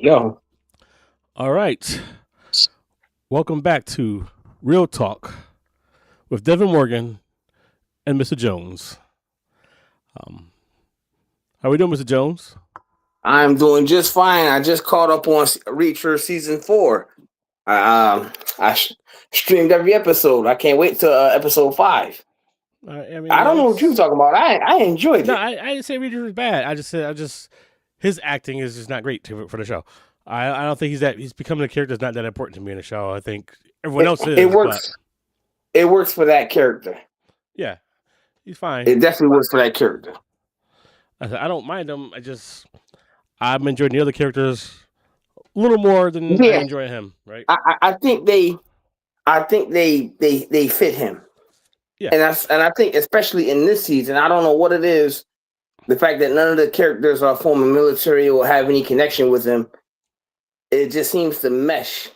No. All right. Welcome back to Real Talk with Devin Morgan and Mr. Jones. Um, how we doing, Mr. Jones? I'm doing just fine. I just caught up on Reacher season 4. I streamed every episode. I can't wait till episode 5. I mean, I don't know what you're talking about. I enjoyed no, it. I didn't say Reader was bad. I just said his acting is just not great for the show. I don't think he's becoming a character that's not that important to me in the show. I think everyone else It is, but works. It works for that character. yeah, he's fine. It definitely works for that character. I don't mind him. I'm enjoying the other characters a little more than I enjoy him. Right? I think they fit him. Yeah. And I think especially in this season, I don't know what it is. The fact that none of the characters are former military or have any connection with him, it just seems to mesh.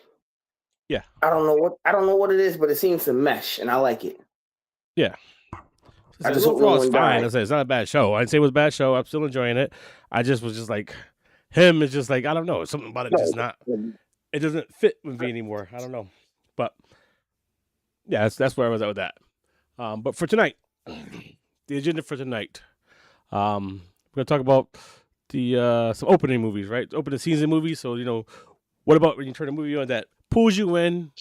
Yeah. I don't know what it is, but it seems to mesh, and I like it. Yeah. I just overall it's fine. I say it's not a bad show. I'd say it was a bad show. I'm still enjoying it. I just was just like him is just like I don't know. Something about it just not. It doesn't fit with me anymore. I don't know, but yeah, that's where I was at with that. But for tonight, the agenda for tonight, we're gonna talk about the some opening movies, right? Opening season movies. So what about when you turn a movie on that pulls you in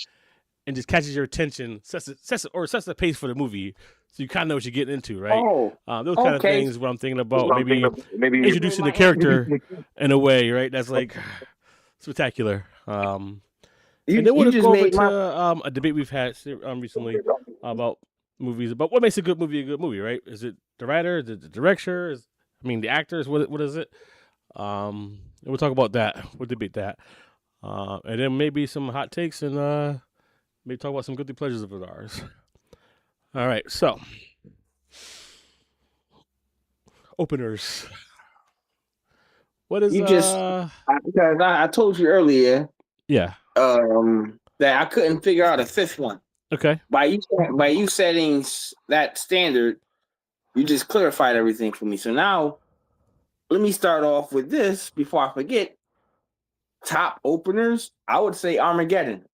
and just catches your attention, sets the pace for the movie, so you kind of know what you're getting into, right? Those kind of things. What I'm thinking about, maybe introducing the character in a way, right? That's like spectacular. And then we'll go over to a debate we've had recently about movies, about what makes a good movie, right? Is it the writer? Is it the director? The actors? What is it? And we'll talk about that. We'll debate that. And then maybe some hot takes and maybe talk about some guilty pleasures of ours. All right, so openers. What is because I told you earlier? Yeah. That I couldn't figure out a fifth one. Okay. By you setting that standard, you just clarified everything for me. So now, let me start off with this before I forget. Top openers, I would say Armageddon.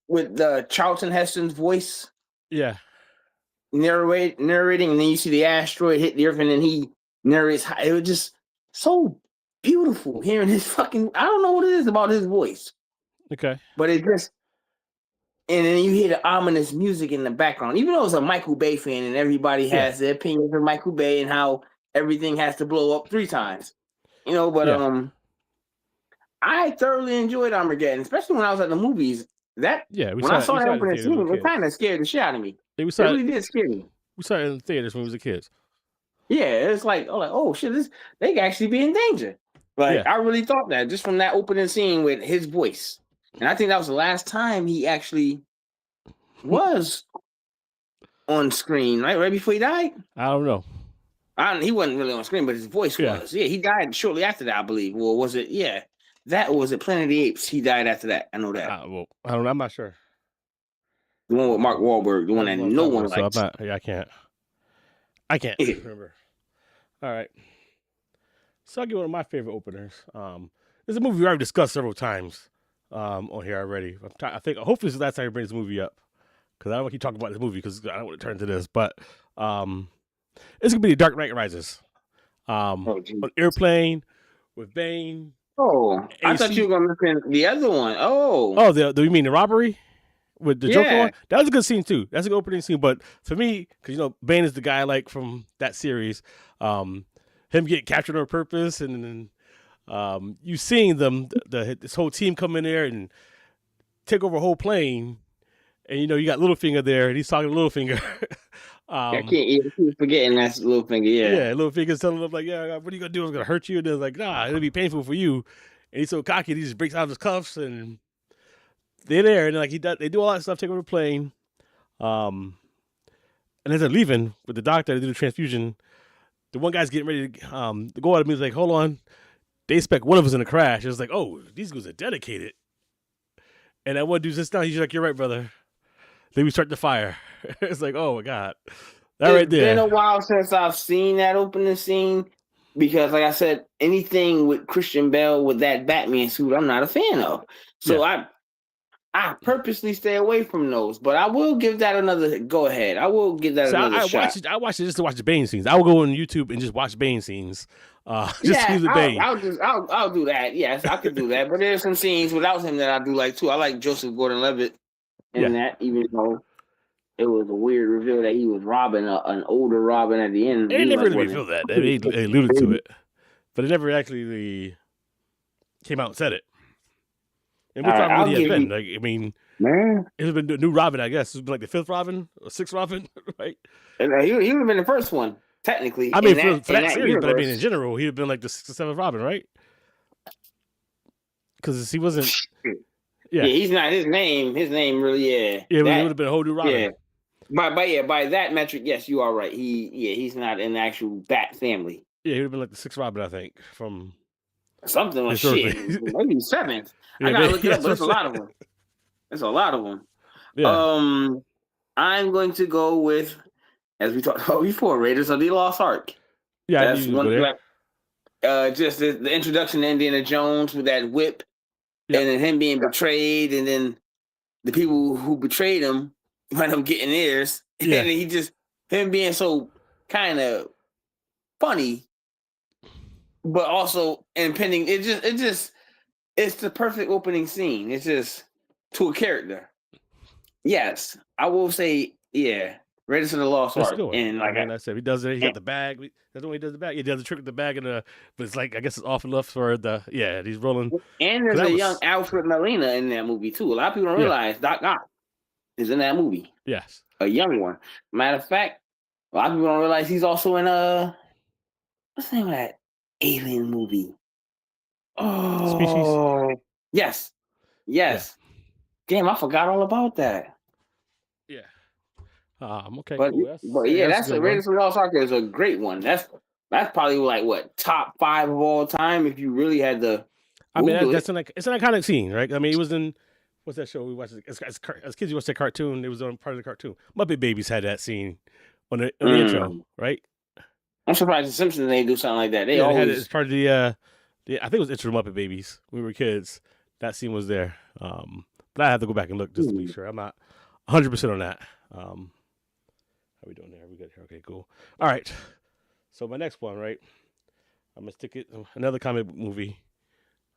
With the Charlton Heston's voice. Yeah. Narrating, and then you see the asteroid hit the earth, and then he narrates. It was just so beautiful hearing his fucking. I don't know what it is about his voice. Okay. But it just. And then you hear the ominous music in the background. Even though it's a Michael Bay fan and everybody has their opinions of Michael Bay and how everything has to blow up 3 times. But I thoroughly enjoyed Armageddon, especially when I was at the movies. When I saw that opening scene, it kind of scared the shit out of me. It really did scare me. We saw it in the theaters when we was kids. Yeah, it's like, oh shit, they could actually be in danger. I really thought that just from that opening scene with his voice. And I think that was the last time he actually was on screen, right before he died. I don't know. He wasn't really on screen, but his voice was. Yeah, he died shortly after that, I believe. Or was it? Yeah, that was it. Planet of the Apes. He died after that. I know that. I don't know. I'm not sure. The one with Mark Wahlberg, the one that no one likes. So I can't remember. All right. So I'll give one of my favorite openers. It's a movie we already discussed several times on here already. I think hopefully this is the last time I bring this movie up, because I don't want to keep talking about this movie because I don't want to turn into this. But it's gonna be The Dark Knight Rises. On Airplane with Bane. Oh, I thought you were gonna mention the other one. You mean the robbery with the Joker one? That was a good scene too. That's a good opening scene. But for me, because Bane is the guy like from that series, him getting captured on purpose, and then you seeing them, this whole team come in there and take over a whole plane, and you got Littlefinger there, and he's talking to Littlefinger. I keep forgetting that's Littlefinger. Yeah, Littlefinger's telling him like, "Yeah, what are you gonna do? I'm gonna hurt you." And they're like, "Nah, it'll be painful for you." And he's so cocky, he just breaks out of his cuffs, and they're there, and they do all that stuff, take over the plane. And as they're leaving with the doctor to do the transfusion, the one guy's getting ready to go out of me. He's like, "Hold on." They expect one of us in a crash. It's like, oh, these guys are dedicated. And that one dude sits down. He's like, "You're right, brother." Then we start the fire. It's like, oh my God. That right there. It's been a while since I've seen that opening scene. because, like I said, anything with Christian Bale with that Batman suit, I'm not a fan of. So I purposely stay away from those, but I will give that another go ahead. I will give that So another I shot. watch it. I watch it just to watch the Bane scenes. I will go on YouTube and just watch Bane scenes. Just see the Bane. I'll do that. Yes, I could do that. But there's some scenes without him that I do like too. I like Joseph Gordon-Levitt in that, even though it was a weird reveal that he was Robin, an older Robin at the end. They never really revealed that. They alluded to it, but it never actually came out and said it. And which Robin would he have been? Like, I mean, man, it would have been the new Robin, I guess. It would been like the 5th Robin or 6th Robin, right? And he would have been the first one, technically. I mean, for that series, universe. But I mean, in general, he'd have been like the 6th or 7th Robin, right? Because he wasn't. Yeah, he's not. His name really, Yeah, it would have been a whole new Robin. Yeah. By that metric, yes, you are right. He's not in the actual Bat family. Yeah, he would have been like the 6th Robin, I think, from something like shit. Maybe 7th. I gotta look it up, but it's a lot of them. It's a lot of them. Yeah. I'm going to go with, as we talked about before, Raiders of the Lost Ark. Yeah, that's one. Just the introduction to Indiana Jones with that whip, and then him being betrayed, and then the people who betrayed him wind up getting theirs, and him being so kind of funny, but also impending. It's the perfect opening scene. It's just to a character. Yes, I will say, Raiders of the Lost Ark. And like I said, he does it. He got the bag. That's the way he does the bag. He does the trick with the bag, but it's like, I guess it's off enough for the he's rolling. And there's a young Alfred Molina in that movie too. A lot of people don't realize Doc Ock is in that movie. Yes, a young one. Matter of fact, a lot of people don't realize he's also in what's the name of that alien movie? Oh, Species. Yes. Yeah. Damn, I forgot all about that. Yeah. Okay. But, cool. That's the Raiders of the Lost Ark is a great one. That's probably like what, top 5 of all time if you really had to. I mean, it's an iconic scene, right? I mean, it was in what's that show we watched as kids? You watched that cartoon. It was on part of the cartoon. Muppet Babies had that scene on the intro, right? I'm surprised the Simpsons they do something like that. They always had it as part of the I think it was intro to Muppet Babies when we were kids. That scene was there. But I have to go back and look just to make sure. I'm not 100% on that. How are we doing there? We good here? Okay, cool. All right. So my next one, right? I'm gonna stick it another comic book movie.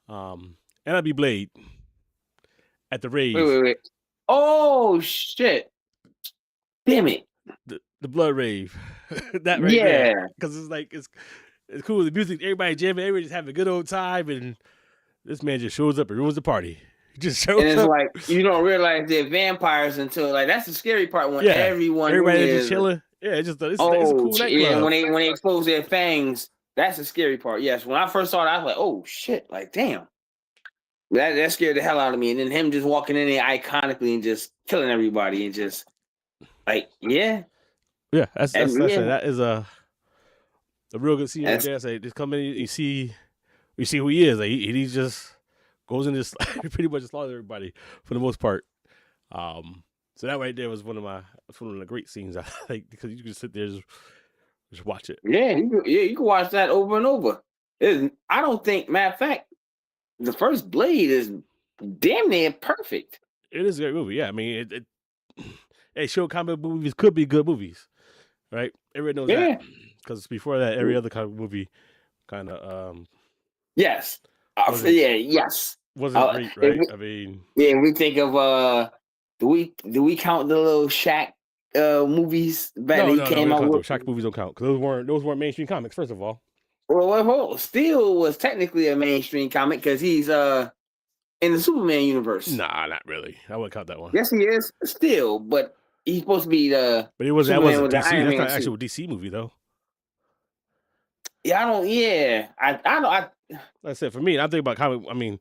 NIB Blade at the rave. Wait. Oh shit! Damn it! The blood rave. That right there. Because it's like it's cool. The music, everybody jamming, everybody just having a good old time, and this man just shows up and ruins the party. He just shows up. And it's like you don't realize they're vampires until like that's the scary part when everybody just chilling. Yeah, it's just it's a cool nightclub. Yeah, when they expose their fangs, that's the scary part. Yes, when I first saw it, I was like, oh shit, like damn. That scared the hell out of me. And then him just walking in there iconically and just killing everybody and just like, yeah. Yeah, that is a real good scene right there. Say just come in, you see who he is. Like he just goes in this pretty much slaughters everybody for the most part. So that right there was one of the great scenes I think because you can sit there just watch it. Yeah, you can watch that over and over. I don't think, matter of fact, the first Blade is damn near perfect. It is a great movie. Yeah, I mean, it showed comic book movies could be good movies, right? Everybody knows that because before that, every other comic movie kind of yes, wasn't great, right? I mean, we think of do we count the little Shaq movies back when he came out? Shaq movies don't count because those weren't mainstream comics. First of all. Well, Steel was technically a mainstream comic because he's in the Superman universe. Nah, not really. I wouldn't count that one. Yes, he is still, but he's supposed to be the. But it wasn't. That wasn't DC. That's not an actual DC movie, though. Yeah, I don't. Yeah, I don't. Like I said, for me, I think about comic. I mean,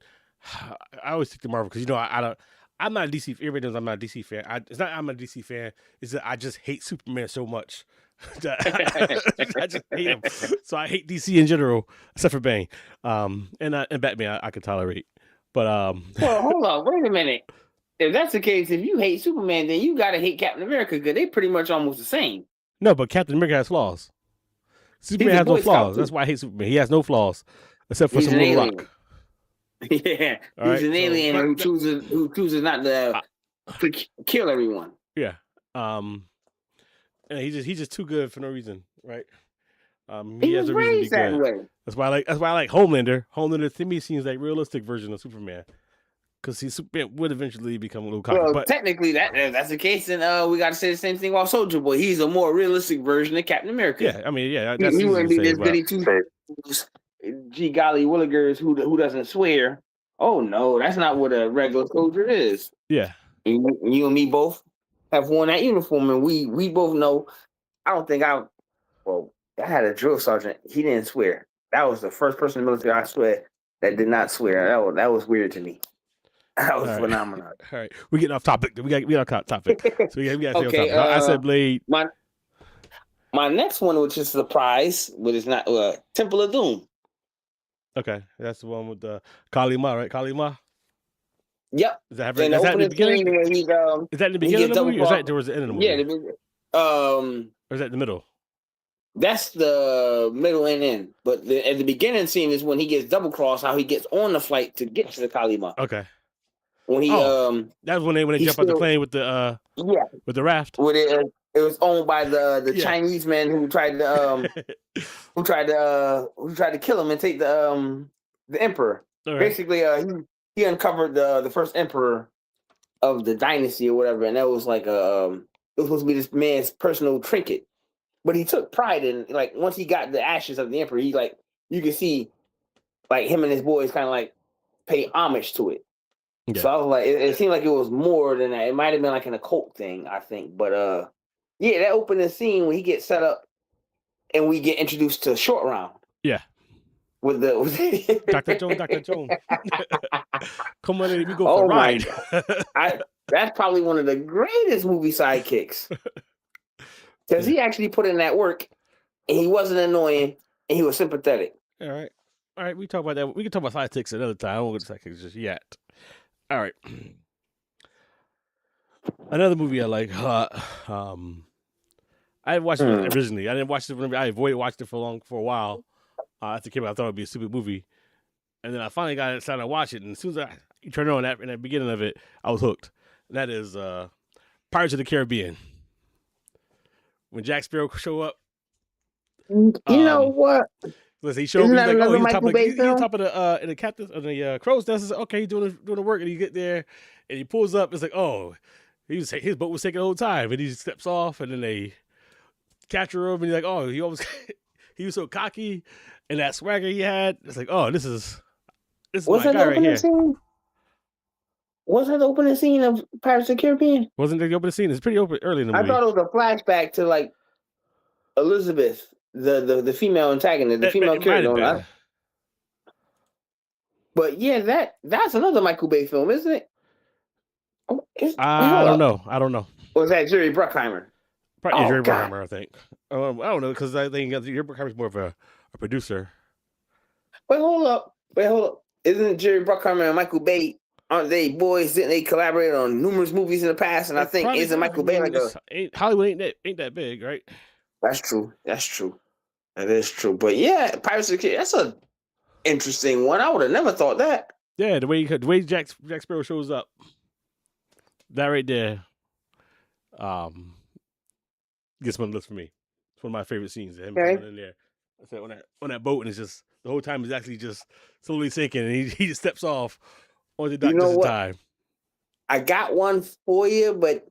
I always stick to Marvel because I don't. I'm not a DC. Everybody knows I'm not a DC fan. It's not. I'm a DC fan. It's that I just hate Superman so much. I just hate him. So I hate DC in general, except for Bane. And Batman I can tolerate. But well, hold on, wait a minute. If that's the case, if you hate Superman, then you gotta hate Captain America because they pretty much almost the same. No, but Captain America has flaws. Superman a has no Boy Scout, flaws. too. That's why I hate Superman. He has no flaws except for He's some an little alien. rock. Yeah, All he's right, an so alien but who chooses not to kill everyone. yeah, and he's just too good for no reason, right? He He has was a reason to be raised that good. way. That's why I like Homelander. Homelander to me seems like realistic version of Superman because Superman would eventually become a little cocky. Well, But technically, that's the case, and we got to say the same thing about Soldier Boy. He's a more realistic version of Captain America. yeah, I mean, yeah, He that's easy wouldn't to be say. this But goody two gee golly willigers who doesn't swear. Oh no, that's not what a regular soldier is. yeah, And you and me both have worn that uniform, and we both know. I don't think I had a drill sergeant. He didn't swear. That was the first person in the military I swear that did not swear. That was weird to me. That was phenomenal. All right, we're getting off topic. We got off topic. So we got to stay Okay, on topic. I said Blade. My next one, which is a surprise, but it's not Temple of Doom. Okay, that's the one with the Kalima, right? Kalima. Yep. Is that in the beginning? Scene where is that in the beginning of the movie, or is that towards the end of the movie? Yeah. Or is that the middle? That's the middle and end. But at the beginning scene is when he gets double crossed. How he gets on the flight to get to the Kalima. Okay. When he that was when they jump out the plane with the with the raft. With it was owned by the Chinese man who tried to who tried to kill him and take the emperor. Right. Basically, he uncovered the first emperor of the dynasty or whatever, and that was like it was supposed to be this man's personal trinket. But he took pride in, like, once he got the ashes of the emperor, he, like, you can see, like, him and his boys kind of like pay homage to it. Yeah. So I was like, it seemed like it was more than that. It might have been like an occult thing, I think. But yeah, that opening scene when he gets set up and we get introduced to Short Round. Yeah. With Dr. Jones. Come on, we go for a ride. That's probably one of the greatest movie sidekicks. Because he actually put in that work, and he wasn't annoying, and he was sympathetic. All right. We talk about that. We can talk about sidekicks another time. I won't go to sidekicks just yet. All right. Another movie I like. I watched it originally. I didn't watch it. I avoided watching it for a while. After it came out, I thought it'd be a stupid movie, and then I finally got it started to watch it. And as soon as you turn it on in the beginning of it, I was hooked. And that is Pirates of the Caribbean. When Jack Sparrow show up, you know what? Listen, he showed me like, he's top of the captain of the crow's nest. Okay, he's doing the work, and you get there, and he pulls up. It's like, his boat was taking the whole time, and he steps off, and then they capture him, and he's like, he was so cocky, and that swagger he had. It's like, this is my guy right here. Wasn't that the opening scene of Pirates of the Caribbean? Wasn't the opening scene? It's pretty early in the movie. I thought it was a flashback to like Elizabeth, the female antagonist, the female character. But yeah, that's another Michael Bay film, isn't it? I don't know. Or is that Jerry Bruckheimer? Probably Jerry Bruckheimer, I think. I don't know, because I think Jerry Bruckheimer's more of a producer. Wait, hold up. Isn't Jerry Bruckheimer and Michael Bay, aren't they boys? Didn't they collaborate on numerous movies in the past? And I think isn't Michael Bay like Hollywood ain't that big, right? That's true. That is true. But yeah, Pirates of the Caribbean, that's an interesting one. I would have never thought that. Yeah, the way Jack Sparrow shows up, that right there, gets one list for me. It's one of my favorite scenes. Him coming in there, on that boat, and it's just the whole time is actually just slowly sinking, and he just steps off on the dock just in time. I got one for you, but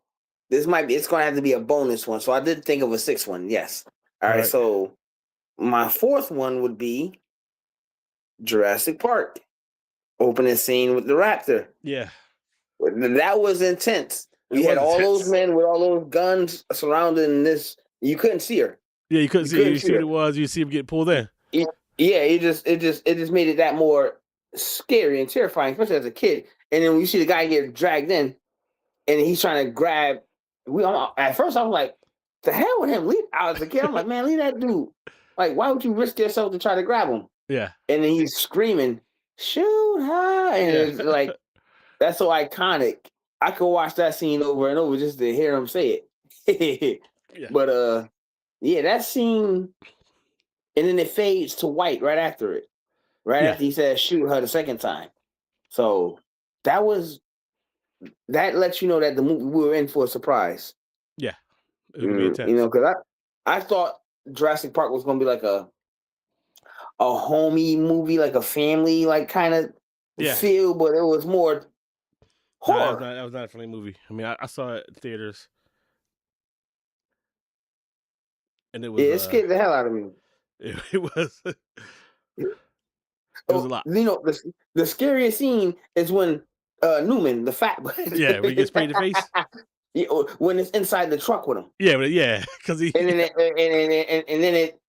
it's going to have to be a bonus one. So I did think of a sixth one. Yes. All right. So my fourth one would be Jurassic Park. Opening scene with the raptor. Yeah. That was intense. You had all those men with all those guns surrounding this. You couldn't see her. Yeah, you couldn't see her. You see what it was. You see him get pulled in. Yeah, it just made it that more scary and terrifying, especially as a kid. And then when you see the guy get dragged in, and he's trying to grab. At first I was like, "The hell with him!" I was a kid. I'm like, "Man, leave that dude. Like, why would you risk yourself to try to grab him?" Yeah. And then he's screaming, "Shoot her!" And it's like that's so iconic. I could watch that scene over and over just to hear him say it. Yeah. But yeah, that scene and then it fades to white right after it. Right Yeah. after he says shoot her the second time. So that lets you know that the movie we were in for a surprise. Yeah. It would be intense. You know, because I thought Jurassic Park was gonna be like a homey movie, like a family like kind of feel, but it was more horror. That was not a funny movie. I mean, I saw it in theaters, and it was it scared the hell out of me. It was. It was a lot. You know, the scariest scene is when Newman, the fat one, when he gets sprayed in the face. Yeah, when it's inside the truck with him. Yeah, because he and then it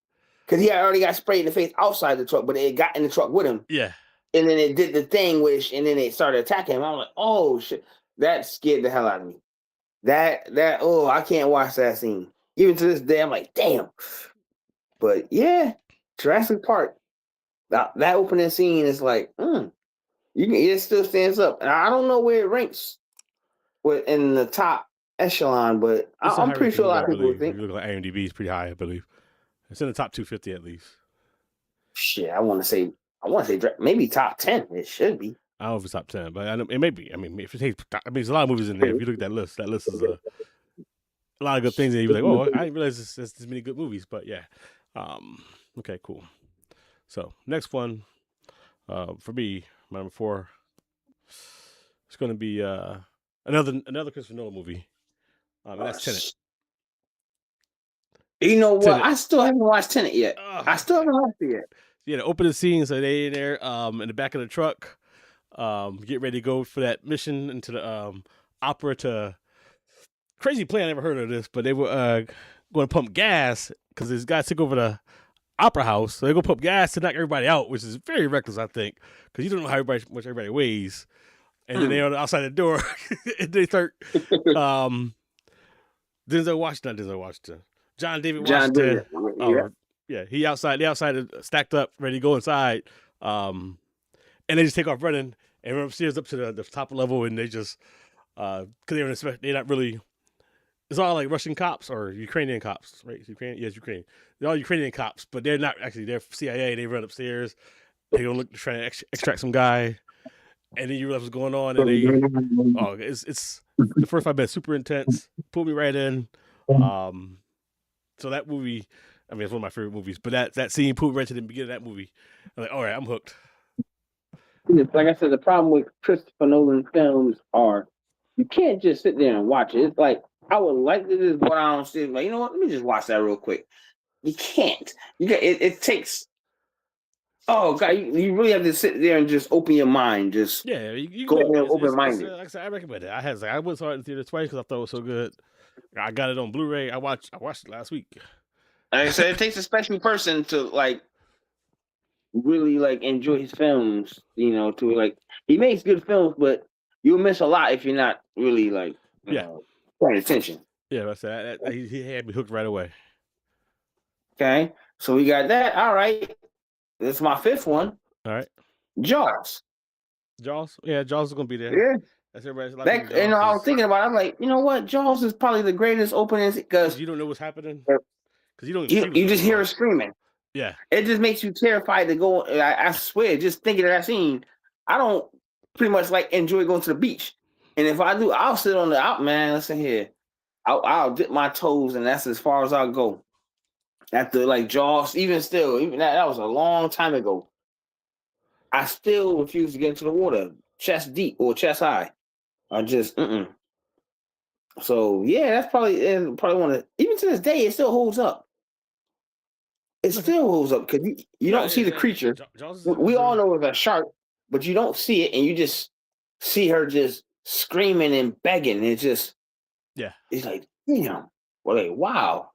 because he already got sprayed in the face outside the truck, but it got in the truck with him. Yeah. And then it did the thing and then it started attacking him. I'm like, oh shit. That scared the hell out of me. I can't watch that scene. Even to this day, I'm like, damn. But yeah, Jurassic Park. That opening scene is like, it still stands up. And I don't know where it ranks in the top echelon, but I'm pretty sure a lot of people think. If you look at IMDb, it's pretty high, I believe. It's in the top 250 at least. Shit, I want to say maybe top 10. It should be. I don't know if it's top 10, but it may be. I mean, if it takes, there's a lot of movies in there. If you look at that list is a lot of good things, and you're like, oh, I didn't realize there's this many good movies. But yeah, okay, cool. So next one, for me, my number 4, it's going to be another Christopher Nolan movie. And that's Tenet. You know what? Tenet. I still haven't watched Tenet yet. I still haven't watched it yet. Yeah, the opening scene, so they in there in the back of the truck, get ready to go for that mission into the opera to crazy plan. I never heard of this, but they were going to pump gas because this guy took over the opera house. So they go pump gas to knock everybody out, which is very reckless, I think, because you don't know how much everybody weighs. And then they're on the outside the door, and they start Denzel Washington. John David Washington. They outside stacked up, ready to go inside. And they just take off running and run upstairs up to the top level, and they just because they're not really. It's all like Russian cops or Ukrainian cops, right? Ukraine. They're all Ukrainian cops, but they're not actually. They're CIA. They run upstairs. They go look to try to extract some guy, and then you realize what's going on, and it's the first 5 minutes super intense. Pulled me right in. So that movie, I mean, it's one of my favorite movies. But that scene pulled me right to the beginning of that movie. I'm like, all right, I'm hooked. Like I said, the problem with Christopher Nolan films are you can't just sit there and watch it. It's like I would like to just go downstairs, like, you know what? Let me just watch that real quick. You can't. It takes. Oh God, you really have to sit there and just open your mind. Just you go there open minded. Like I said, I recommend it. I went saw it in theater twice because I thought it was so good. I got it on Blu-ray. I watched it last week. Like I said, it takes a special person to like really like enjoy his films. You know, to like he makes good films, but you'll miss a lot if you're not really like paying attention. Yeah, I said he had me hooked right away. Okay, so we got that. All right, this is my 5th one. All right, Jaws. Yeah, Jaws is gonna be there. Yeah. That's everybody's like. I was thinking about it. I'm like, you know what? Jaws is probably the greatest opening because you don't know what's happening. Because you just hear her screaming. Yeah, it just makes you terrified to go. I swear, just thinking of that scene, I don't pretty much like enjoy going to the beach. And if I do, I'll sit on the out, man. Listen here, I'll dip my toes, and that's as far as I'll go. After like Jaws, even that was a long time ago. I still refuse to get into the water, chest deep or chest high. I just So yeah, that's probably one of even to this day it still holds up. It still holds up because you don't see the creature. We all know it's a shark, but you don't see it, and you just see her just screaming and begging. And it's just it's like damn, well, like wow,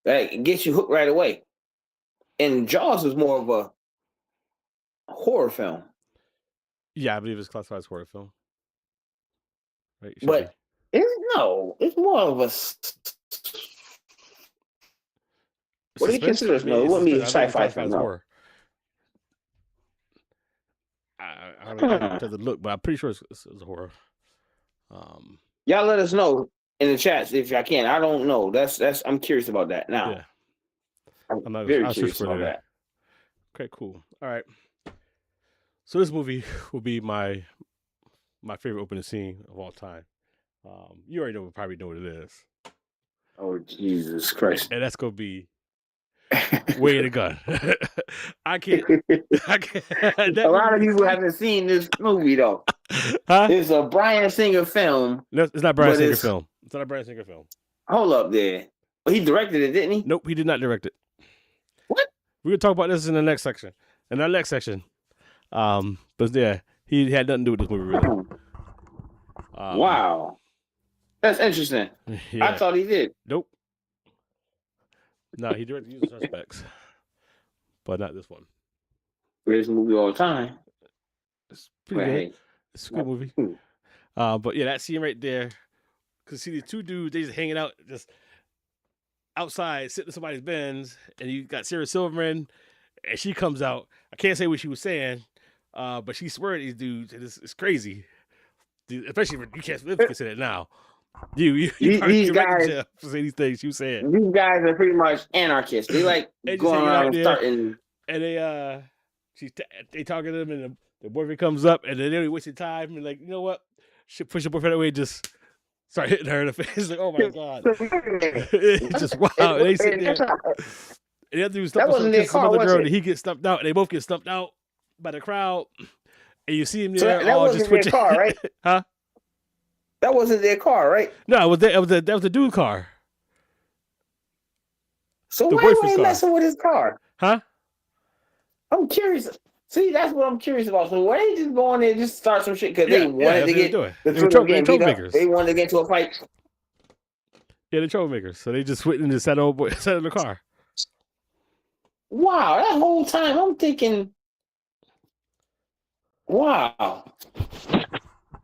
that gets you hooked right away. And Jaws is more of a horror film. Yeah, I believe it's classified as horror film. Right, but it's more of a. What do you consider this? No, it wouldn't be sci-fi film. No. I have to look, but I'm pretty sure it's a horror. Y'all let us know in the chats if y'all can. I don't know. That's I'm curious about that now. Yeah. I'm very curious about that. Okay, cool. All right. So this movie will be my favorite opening scene of all time. You already probably know what it is, Oh Jesus Christ! and that's gonna be Way to Gun. I can't. A lot of people haven't seen this movie though. Huh? It's a Bryan Singer film. No, it's not Bryan Singer film. It's not a Bryan Singer film. Hold up there. Well, he directed it, didn't he? Nope, he did not direct it. What? We're gonna talk about this in the next section. In our next section. But yeah, he had nothing to do with this movie really. Wow. That's interesting. Yeah. I thought he did. Nope. No, he directed Usual Suspects. But not this one. Greatest movie all the time. It's pretty good. It's a good movie. But yeah, that scene right there. Cause see these two dudes, they just hanging out just outside, sitting in somebody's Benz, and you got Sarah Silverman, and she comes out. I can't say what she was saying, but she swearing these dudes, and it's crazy. Especially when you can't consider it now. You these guys say these things you saying. These guys are pretty much anarchists. They like going around and starting. And they talking to them, and the boyfriend comes up, and then they wasting time, and like, you know what? She push the boyfriend away, just start hitting her in the face. Like, oh my god, it's just wow. And they sit there. And the other dude stumped some other girl, and he gets stumped out, and they both get stumped out by the crowd. And you see him there, that wasn't just their car, right? Huh? That wasn't their car, right? No, that was the dude's car. So why were they messing with his car? Huh? I'm curious. See, that's what I'm curious about. So why they just go on there and just start some shit because they wanted to get troublemakers. They wanted to get into a fight. Yeah, the troublemakers. So they just went and just sat in the car. Wow, that whole time I'm thinking, wow.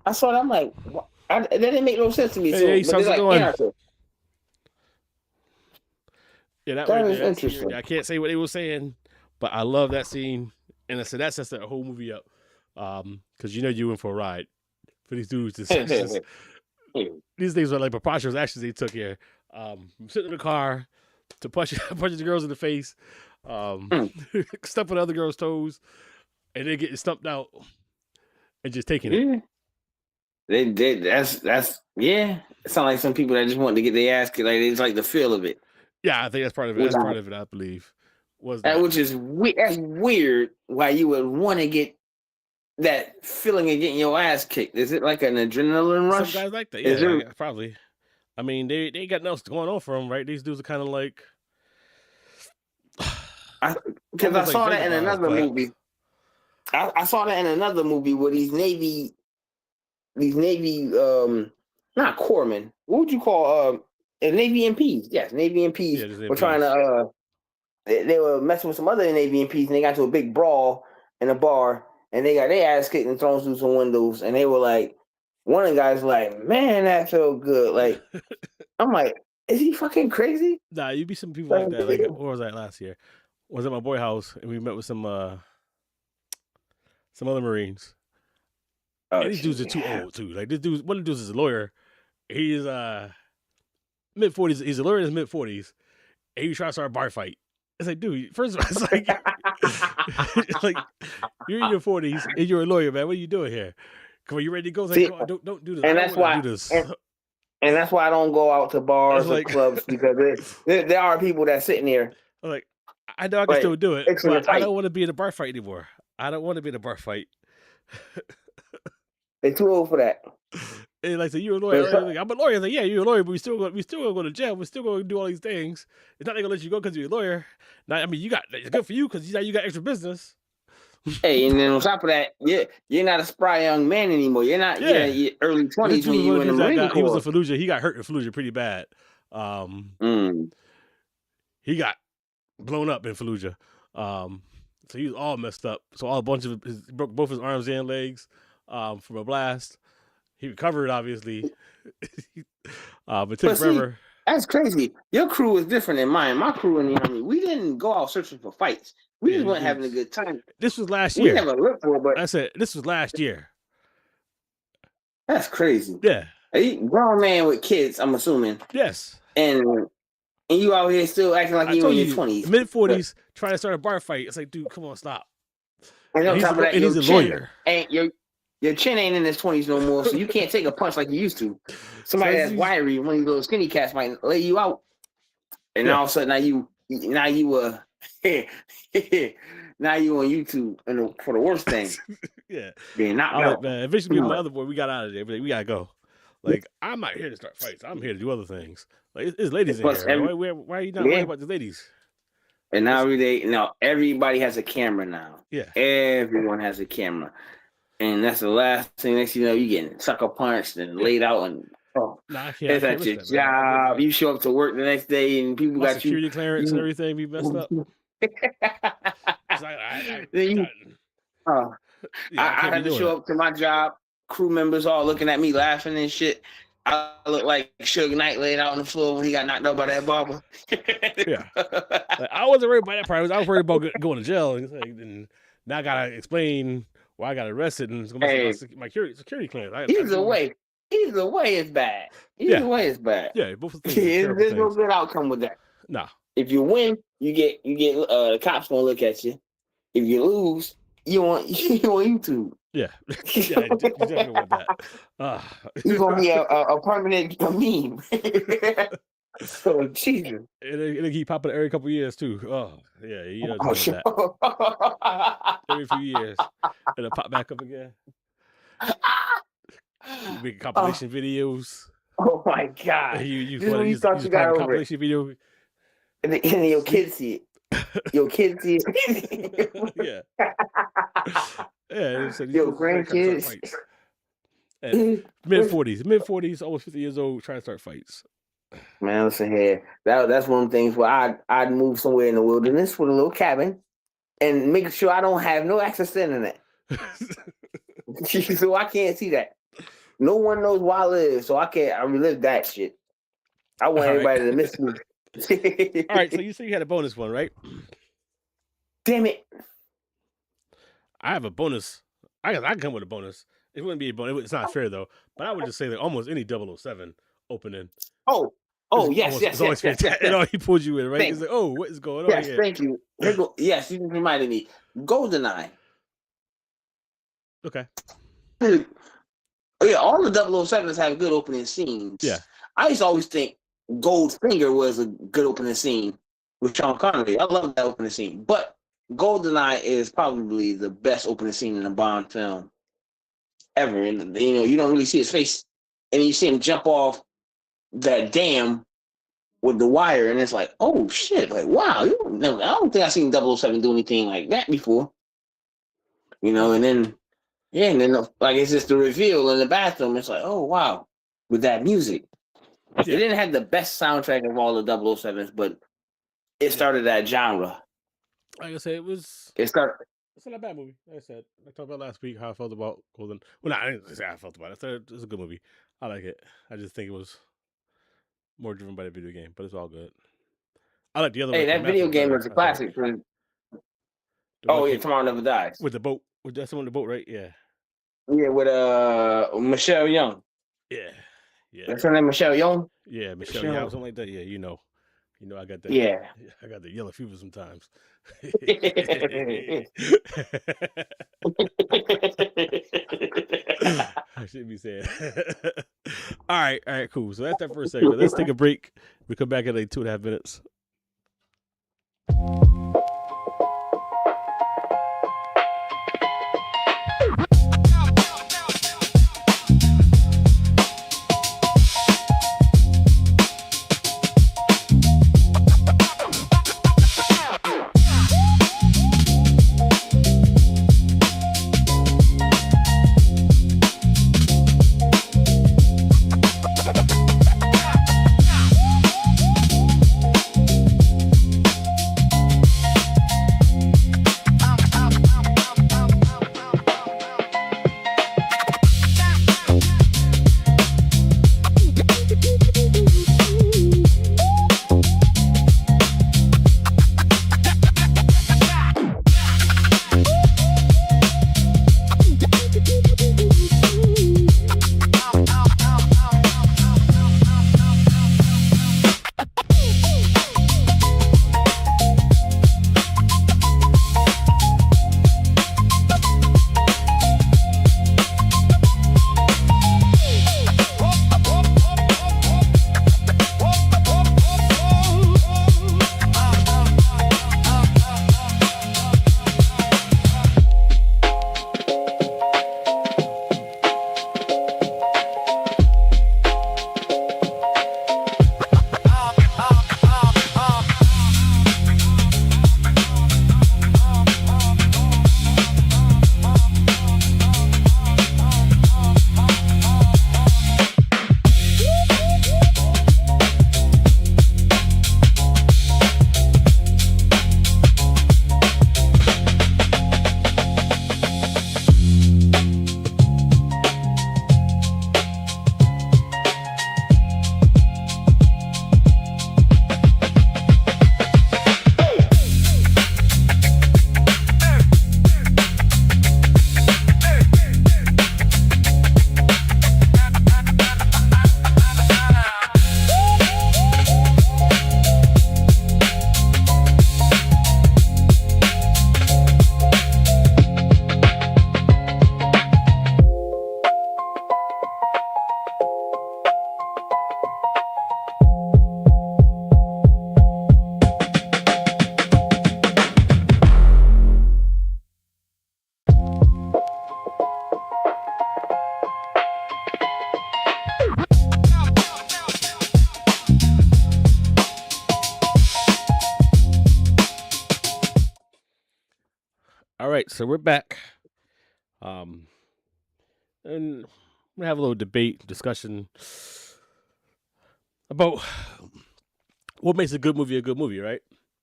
I saw that. I'm like, that didn't make no sense to me. Yeah, so, but like, yeah, that was interesting. I can't say what they were saying, but I love that scene, and I said that sets that whole movie up. Because you in for a ride for these dudes. These things are like preposterous actions they took here. Sitting in the car to punch the girls in the face, stumping other girls' toes, and then getting stumped out and just taking it. They did. That's yeah. It sounds like some people that just want to get their ass kicked. Like they just like the feel of it. Yeah, I think that's part of it. That's part of it, I believe. Which is that's weird. Why you would want to get that feeling of getting your ass kicked? Is it like an adrenaline rush? Some guys like that. Yeah, probably. I mean, they got nothing else going on for them, right? These dudes are kind of like. Because I saw that in another movie. I saw that in another movie where these Navy, not corpsmen. What would you call Navy MPs? Yes, Navy MPs were trying to. They were messing with some other Navy MPs, and they got to a big brawl in a bar, and they got their ass kicked and thrown through some windows, and they were like, one of the guys was like, man, that felt good. Like, I'm like, is he fucking crazy? Nah, you be some people like that. Like, what was that last year? I was at my boy house, and we met with some other Marines. And these dudes are too old too. Like this dude, one of the dudes is a lawyer. He's mid-40s. He's a lawyer in his mid-40s. And he tries to start a bar fight. It's like, dude, first of all, it's like you're in your 40s and you're a lawyer, man. What are you doing here? Come on, you ready to go? Like, don't do this. And that's why. And that's why I don't go out to bars or clubs, because there are people that sitting there. I'm like, I know I can still do it, but I don't want to be in a bar fight anymore. I don't want to be in a bar fight. They're too old for that. And like, so you're a lawyer. Like, I'm a lawyer. Like, yeah, you're a lawyer, but we still gonna go to jail. We're still going to do all these things. It's not gonna let you go because you're a lawyer. Now, I mean, it's good for you because you got extra business. Hey, and then on top of that, you're not a spry young man anymore. You're not. Yeah, your early 20s when you were in the Marine Corps. He was in Fallujah. He got hurt in Fallujah pretty bad. He got blown up in Fallujah. So he was all messed up. So a bunch of broke both his arms and legs from a blast. He recovered, obviously, but took forever. That's crazy. Your crew is different than mine. My crew in the Army, we didn't go out searching for fights. We just weren't having a good time. This was last year. We never looked for it, but I said this was last year. That's crazy. Yeah, a grown man with kids, I'm assuming. Yes, and you out here still acting like you in your 20s, mid-40s, trying to start a bar fight. It's like, dude, come on, stop. And on top of that, he's a lawyer. Your chin ain't in his 20s no more, so you can't take a punch like you used to. Somebody that's wiry, one of these little skinny cats might lay you out, and all of a sudden now you now you on YouTube for the worst thing. Yeah, being knocked out. Man, eventually, my other boy, we got out of there. But we gotta go. Like, I'm not here to start fights. I'm here to do other things. Like, it's ladies in here. Why are you not worried about the ladies? And now everybody has a camera now. Yeah, everyone has a camera. And that's the last thing. Next, you getting sucker punched and laid out, and it's at your job. You show up to work the next day, and people got security clearance and everything be messed up. I had to show up to my job. Crew members all looking at me, laughing and shit. I look like Suge Knight laid out on the floor when he got knocked out by that barber. Yeah, I wasn't worried about that part. I was worried about going to jail, and now I gotta explain. Well, I got arrested and it's gonna mess my security clearance. Either way is bad. Either way is bad. Yeah, both things. There's no good outcome with that. No. If you win, you get the cops gonna look at you. If you lose, you on YouTube. Yeah, you definitely want that. You're gonna be a permanent meme. So Jesus, it'll keep popping every couple of years too. Oh yeah, that. Every few years, it'll pop back up again. Big compilation videos. Oh my God! You thought you got a compilation video, and your kids see it. Your kids see it. Yeah. Yeah. Your grandkids. Mid-40s, almost 50 years old, trying to start fights. Man, listen here. That's one of the things where I'd move somewhere in the wilderness with a little cabin and make sure I don't have no access to internet. So I can't see that. No one knows where I live, so I relive that shit. I want everybody to miss me. All right, so you said you had a bonus one, right? Damn it. I have a bonus. I can come with a bonus. It wouldn't be a bonus. It's not fair, though. But I would just say that almost any 007 opening. Yes. You know, he pulled you in, right? He's like, oh, what is going on here? Thank you. Yes, you reminded me. GoldenEye. Okay. Yeah, all the 007s have good opening scenes. Yeah. I used to always think Goldfinger was a good opening scene with Sean Connery. I love that opening scene. But GoldenEye is probably the best opening scene in a Bond film ever. And you don't really see his face, and you see him jump off that dam with the wire, and it's like, oh shit! Like, wow, I don't think I've seen 007 do anything like that before. And then like it's just the reveal in the bathroom. It's like, oh wow, with that music. Yeah. It didn't have the best soundtrack of all the 007s, but it started that genre. Like I said, it's not a bad movie. Like I said, I talked about last week how I felt about Golden. Well, I didn't say how I felt about it. I said it's a good movie. I like it. I just think it was more driven by the video game, but it's all good. I like the other one. Hey, that video game was a classic. Tomorrow Never Dies. With the boat. That's the one with the boat, right? Yeah. Yeah, with Michelle Yeoh. Yeah. That's her name, Michelle Yeoh? Yeah, Michelle Yeoh, something like that. Yeah, you know I got that. Yeah. I got the yellow fever sometimes. I shouldn't be saying. All right, cool. So that's that for a second. Let's take a break. We come back in like 2.5 minutes. so we're back. And we're gonna have a little debate, discussion about what makes a good movie, right?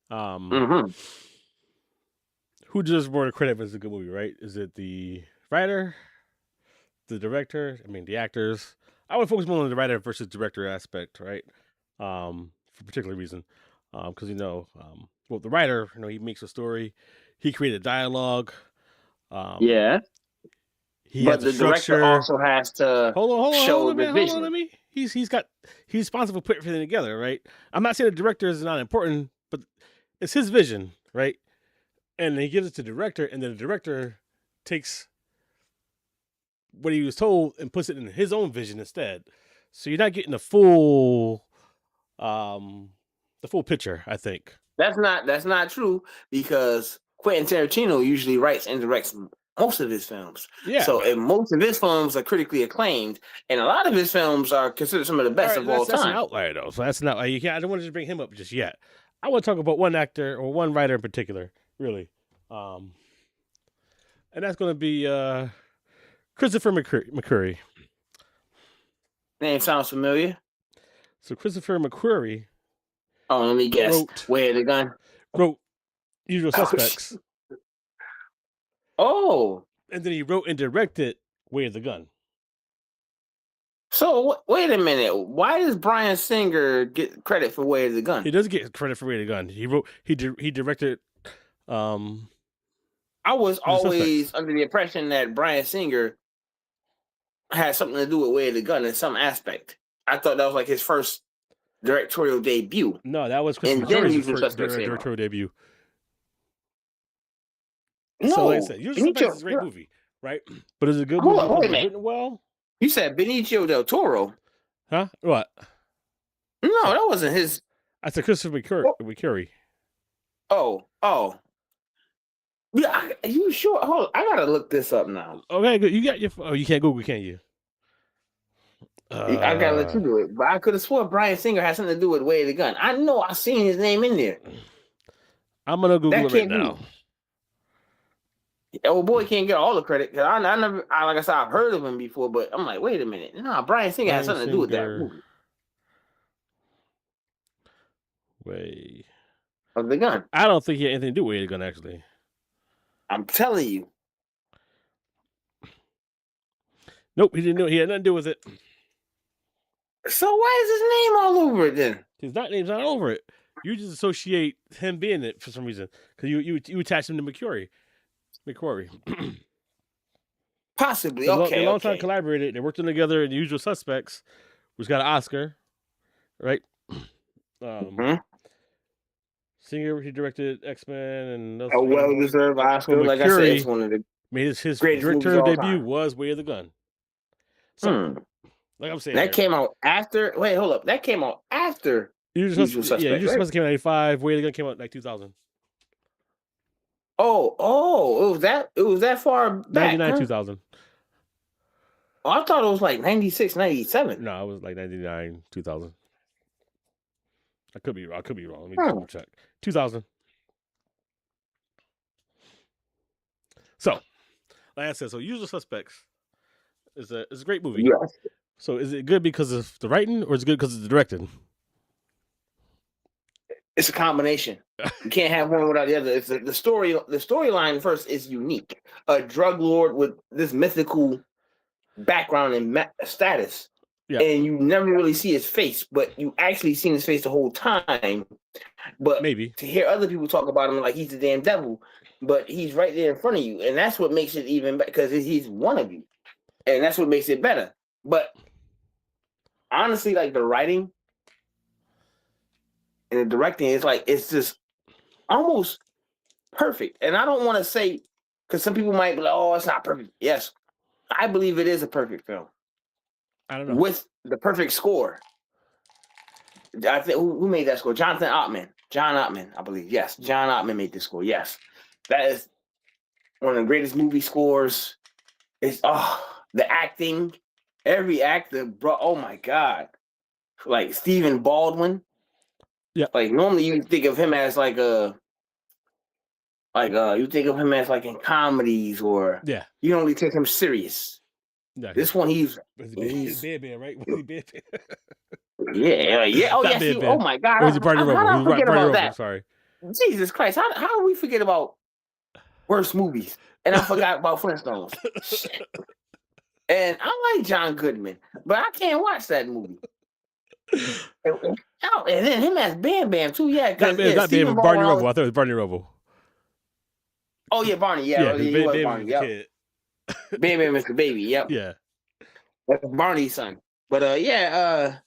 Mm-hmm. Who deserves more credit if it's a good movie, right? Is it the writer, the director? I mean, the actors. I would focus more on the writer versus director aspect, right? For a particular reason, because well, the writer, he makes a story, he created dialogue. Yeah, He but has a the director structure. also has to show the vision. Hold on, me. He's responsible for putting everything together, right? I'm not saying the director is not important, but it's his vision, right? And he gives it to the director, and then the director takes what he was told and puts it in his own vision instead. So you're not getting the full picture, I think. That's not true, because Quentin Tarantino usually writes and directs most of his films. Yeah. So and most of his films are critically acclaimed, and a lot of his films are considered some of the best of all time. That's an outlier, though. So that's not. I don't want to just bring him up just yet. I want to talk about one actor or one writer in particular, really. And that's going to be Christopher McQuarrie. Name sounds familiar. So Christopher McQuarrie. Oh, let me guess. Way of the Gun. Wrote Usual Suspects. Oh. And then he wrote and directed Way of the Gun. So wait a minute. Why does Bryan Singer get credit for Way of the Gun? He does get credit for Way of the Gun. He directed. I was always under the impression that Bryan Singer had something to do with Way of the Gun in some aspect. I thought that was like his first directorial debut. No, that was Christopher McQuarrie's first directorial debut. No, so like I said, Usual Suspects is a great movie, right? But is it a good movie? Wait a minute. Written well? You said Benicio del Toro. Huh? What? No, that wasn't his. I said Christopher McQuarrie. Oh. Yeah, you sure? Hold on, I gotta look this up now. Okay, good. You got your. Oh, you can't Google, can you? I gotta let you do it. But I could have sworn Bryan Singer had something to do with Way of the Gun. I know I seen his name in there. I'm gonna Google it right now. Oh boy, can't get all the credit. I never, like I said, I've heard of him before, but I'm like, wait a minute, nah, Bryan Singer has something to do with that movie. Way of the Gun. I don't think he had anything to do with Way of the Gun, actually. I'm telling you. Nope, he didn't know. He had nothing to do with it. So why is his name all over it then? His name's not over it. You just associate him being it for some reason because you attach him to McQuarrie. Possibly. They long time collaborated. They worked on together in The Usual Suspects, which got an Oscar, right? Singer, he directed X-Men and a well-deserved Oscar. Like I said, it's one of the made his directorial debut was Way of the Gun. So, like I'm saying, that came out after. Wait, hold up. That came out after Usual Suspects. Yeah, Usual Suspects came out in 1995. Way of the Gun came out in like 2000. Oh, it was that far back. 99, 2000. Oh, I thought it was like 96, 97. No, it was like 99, 2000. I could be wrong. Let me double check. 2000. So, like I said, Usual Suspects is a great movie. Yes. So, is it good because of the writing, or is it good because it's directed? It's a combination. You can't have one without the other. It's the storyline first is unique. A drug lord with this mythical background and status. Yeah. And you never really see his face, but you actually seen his face the whole time. But maybe to hear other people talk about him like he's the damn devil, but he's right there in front of you, and that's what makes it even better because he's one of you, and that's what makes it better. But honestly, like the writing and the directing is like it's just almost perfect. And I don't want to say because some people might be like, "Oh, it's not perfect." Yes, I believe it is a perfect film. I don't know. With the perfect score. I think who made that score? John Ottman, I believe. Yes, John Ottman made the score. Yes. That is one of the greatest movie scores. It's the acting. Every actor, bro. Oh my God. Like Stephen Baldwin. Yeah. Like normally you think of him as like a Like you think of him as like in comedies, or Yeah. you don't really take him serious. Yeah. This one, he's Bam, right? Was he Bam? yeah. Oh Not yes, Bam you. Oh Bam. my God, Or was he Barney how Rubble? did He I was forget Barney about Rubble. that? Sorry. Jesus Christ, how do we forget about worst movies? And I forgot about Flintstones. Shit. And I like John Goodman, but I can't watch that movie. And then him as Bam Bam too, yeah, because Not Bam, Stephen but Barney Baldwin. Rubble. I thought it was Barney Rubble. Oh yeah, Barney. Yeah, Yeah, because he was Bam was Barney. the Yep. kid. Bam Bam is the baby. Yep. Yeah. That's Barney's son. But I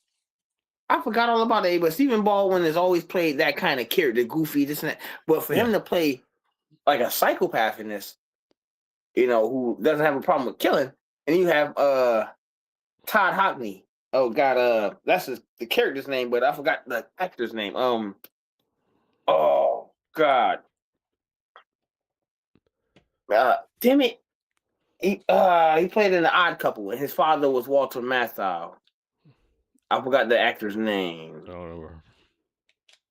forgot all about it. But Stephen Baldwin has always played that kind of character, goofy, this and that. But for him to play like a psychopath in this, who doesn't have a problem with killing, and you have Todd Hockney. Oh God, that's the character's name, but I forgot the actor's name. Oh God, damn it. He played in The Odd Couple, and his father was Walter Matthau. I forgot the actor's name. I don't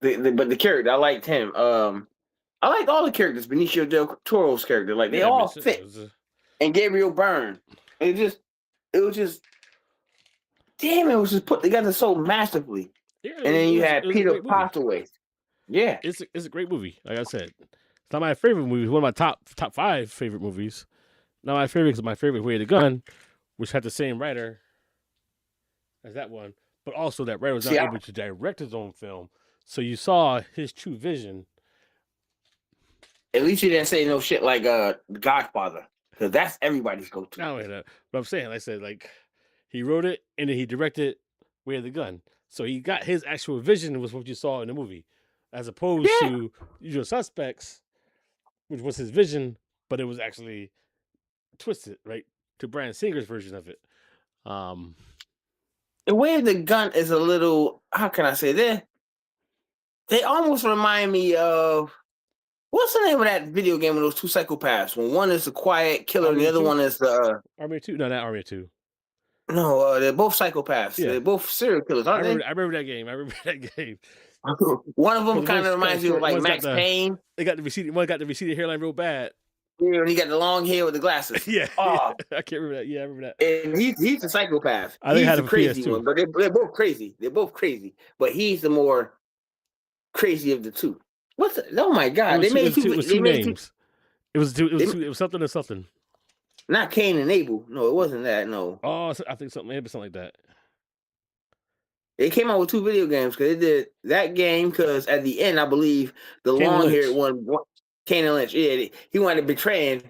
remember. But the character, I liked him. I liked all the characters. Benicio del Toro's character, like they all fit. And Gabriel Byrne, it was just, damn, it was just put together so masterfully. Yeah, and then you had Peter Postlethwaite. Yeah, it's a great movie. Like I said, it's not my favorite movie. It's one of my top 5 favorite movies. Not my favorite because my favorite, Way of the Gun, which had the same writer as that one, but also that writer was not able to direct his own film. So you saw his true vision. At least you didn't say no shit like Godfather, because that's everybody's go-to. No, but I'm saying, like I said, like he wrote it and then he directed Way of the Gun. So he got his actual vision was what you saw in the movie, as opposed to Usual Suspects, which was his vision, but it was actually twisted, right, to Bryan Singer's version of it. The Way of the Gun is a little, how can I say that? They almost remind me of, what's the name of that video game with those two psychopaths? When one is the quiet killer and the other one is the Army of Two? No, not Army of Two. No, they're both psychopaths. Yeah. They're both serial killers, aren't they? I remember that game. One of them kind of reminds you of like Max Payne. They got the receding. One got the receding hairline real bad. Yeah, and he got the long hair with the glasses. Yeah. Oh. I can't remember that. Yeah, I remember that. And he's a psychopath. I think he's the crazy one, but they're both crazy. They're both crazy, but he's the more crazy of the two. Oh my God! They made two names. It was something or something. Not Cain and Abel. No, it wasn't that. No. Oh, I think maybe something like that. They came out with 2 video games because they did that game because at the end, I believe the long-haired one, Kane Lynch, yeah, he wanted to betray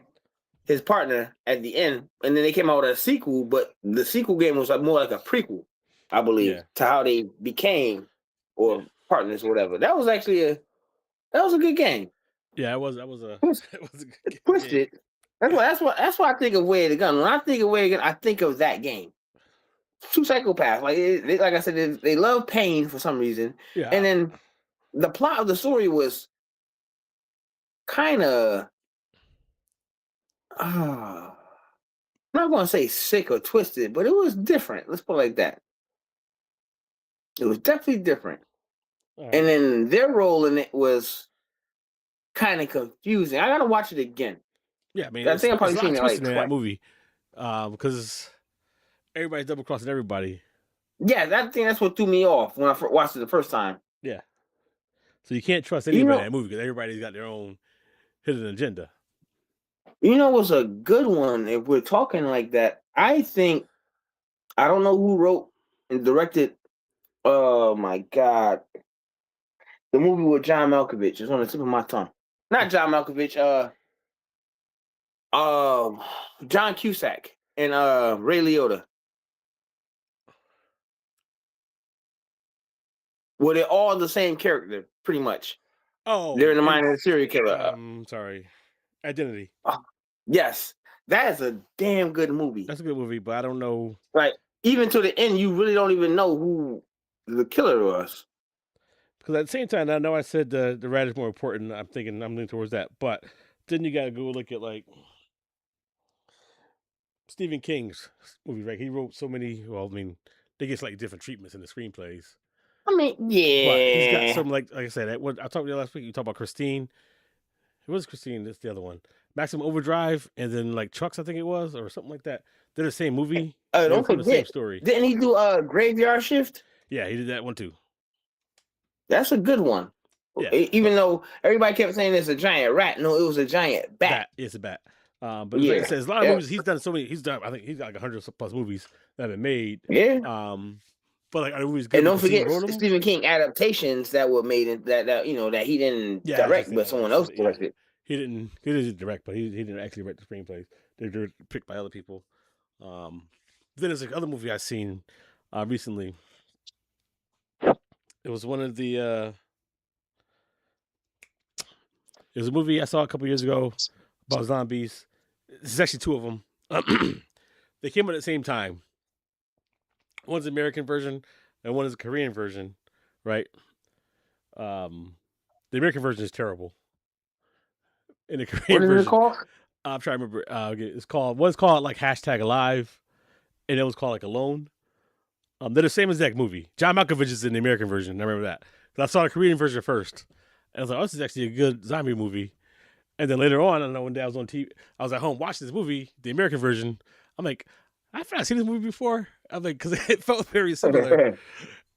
his partner at the end, and then they came out with a sequel, but the sequel game was more like a prequel, I believe, to how they became partners or whatever. That was actually a good game. Yeah, it was a good twisted. That's why I think of Way of the Gun. When I think of Way of the Gun, I think of that game. 2 psychopaths, like I said, they love pain for some reason. Yeah. And then the plot of the story was kind of, I'm not going to say sick or twisted, but it was different. Let's put it like that. It was definitely different. Right. And then their role in it was kind of confusing. I got to watch it again. Yeah, I mean, I think I've probably seen it like in that movie because everybody's double crossing everybody. Yeah, that's what threw me off when I watched it the first time. Yeah. So you can't trust anybody in that movie because everybody's got their own hidden agenda. You know what's a good one if we're talking like that? I think, I don't know who wrote and directed, oh my God, the movie with John Malkovich. It's on the tip of my tongue. Not John Malkovich, John Cusack and Ray Liotta. Well, they're all the same character, pretty much. Oh, they're in the mind of the serial killer. Sorry, Identity. Yes, that is a damn good movie. That's a good movie, but I don't know. Right, even to the end, you really don't even know who the killer was. Because at the same time, I know I said the rat is more important. I'm leaning towards that, but then you got to go look at like Stephen King's movies, right? He wrote so many. Well, I mean, they get like different treatments in the screenplays. I mean, yeah. But he's got some like I said. I talked to you last week. You talked about Christine. It was Christine. That's the other one. Maximum Overdrive, and then like Trucks, I think it was, or something like that. They're the same movie. They were Don't from the same forget, story. didn't he do a Graveyard Shift? Yeah, he did that one too. That's a good one. Yeah, Even though everybody kept saying it's a giant rat, no, it was a giant bat. It's a bat. But like I said, there's a lot of movies. He's done so many. He's done. I think he's got like 100+ movies that have been made. Yeah. But like, are the movies good? And don't forget Stephen King adaptations that were made in, that you know that he didn't direct, but someone else directed. He didn't direct, but he didn't actually write the screenplays. They were picked by other people. Then there's like other movie I've seen recently. It was one of the. It was a movie I saw a couple years ago about zombies. There's actually two of them. They came out at the same time. One's the American version, and one is the Korean version, right? The American version is terrible. In the Korean version, what is it called? I'm trying to remember. It's called one's called like #Alive, and it was called like Alone. They're the same exact movie. John Malkovich is in the American version. I remember that. I saw the Korean version first. And I was like, oh, this is actually a good zombie movie. And then later on, I don't know, one day I was on TV, I was at home watching this movie, the American version. I'm like, I've not seen this movie before. I'm like, because it felt very similar.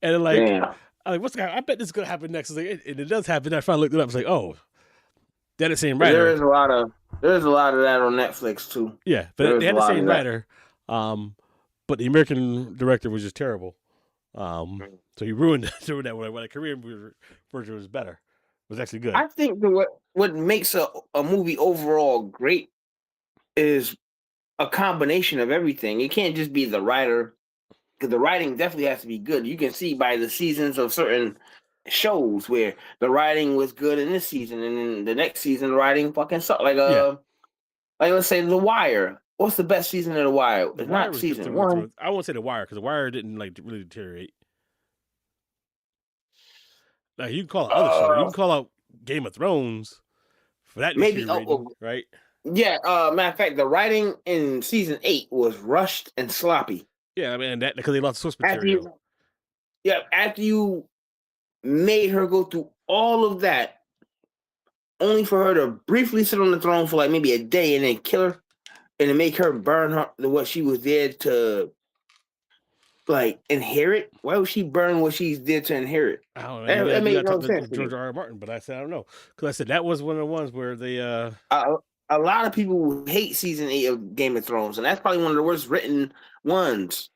And like, I'm like, what's going to happen? I bet this is going to happen next. Like, and it does happen. I finally looked it up. I was like, oh, they're the same writer. There's a lot of that on Netflix too. Yeah, but they had the same writer. But the American director was just terrible. So he ruined that one. When the Korean version was better. It was actually good. I think what makes a movie overall great is a combination of everything. It can't just be the writer, because the writing definitely has to be good. You can see by the seasons of certain shows where the writing was good in this season, and then the next season the writing fucking sucked. Like let's say The Wire. What's the best season of The Wire? It's not season 1. I won't say The Wire, because The Wire didn't like really deteriorate. Like you can call it other shows. You can call out Game of Thrones for that deteriorating, right? Yeah. Matter of fact, the writing in season 8 was rushed and sloppy. Yeah, I mean that because they lost source material. After you made her go through all of that, only for her to briefly sit on the throne for like maybe a day and then kill her, and to make her burn her what she was there to like inherit. Why would she burn what she's there to inherit? I don't know. That made no sense. George R. R. Martin, but I said I don't know, because I said that was one of the ones where they. A lot of people hate season 8 of Game of Thrones, and that's probably one of the worst written ones.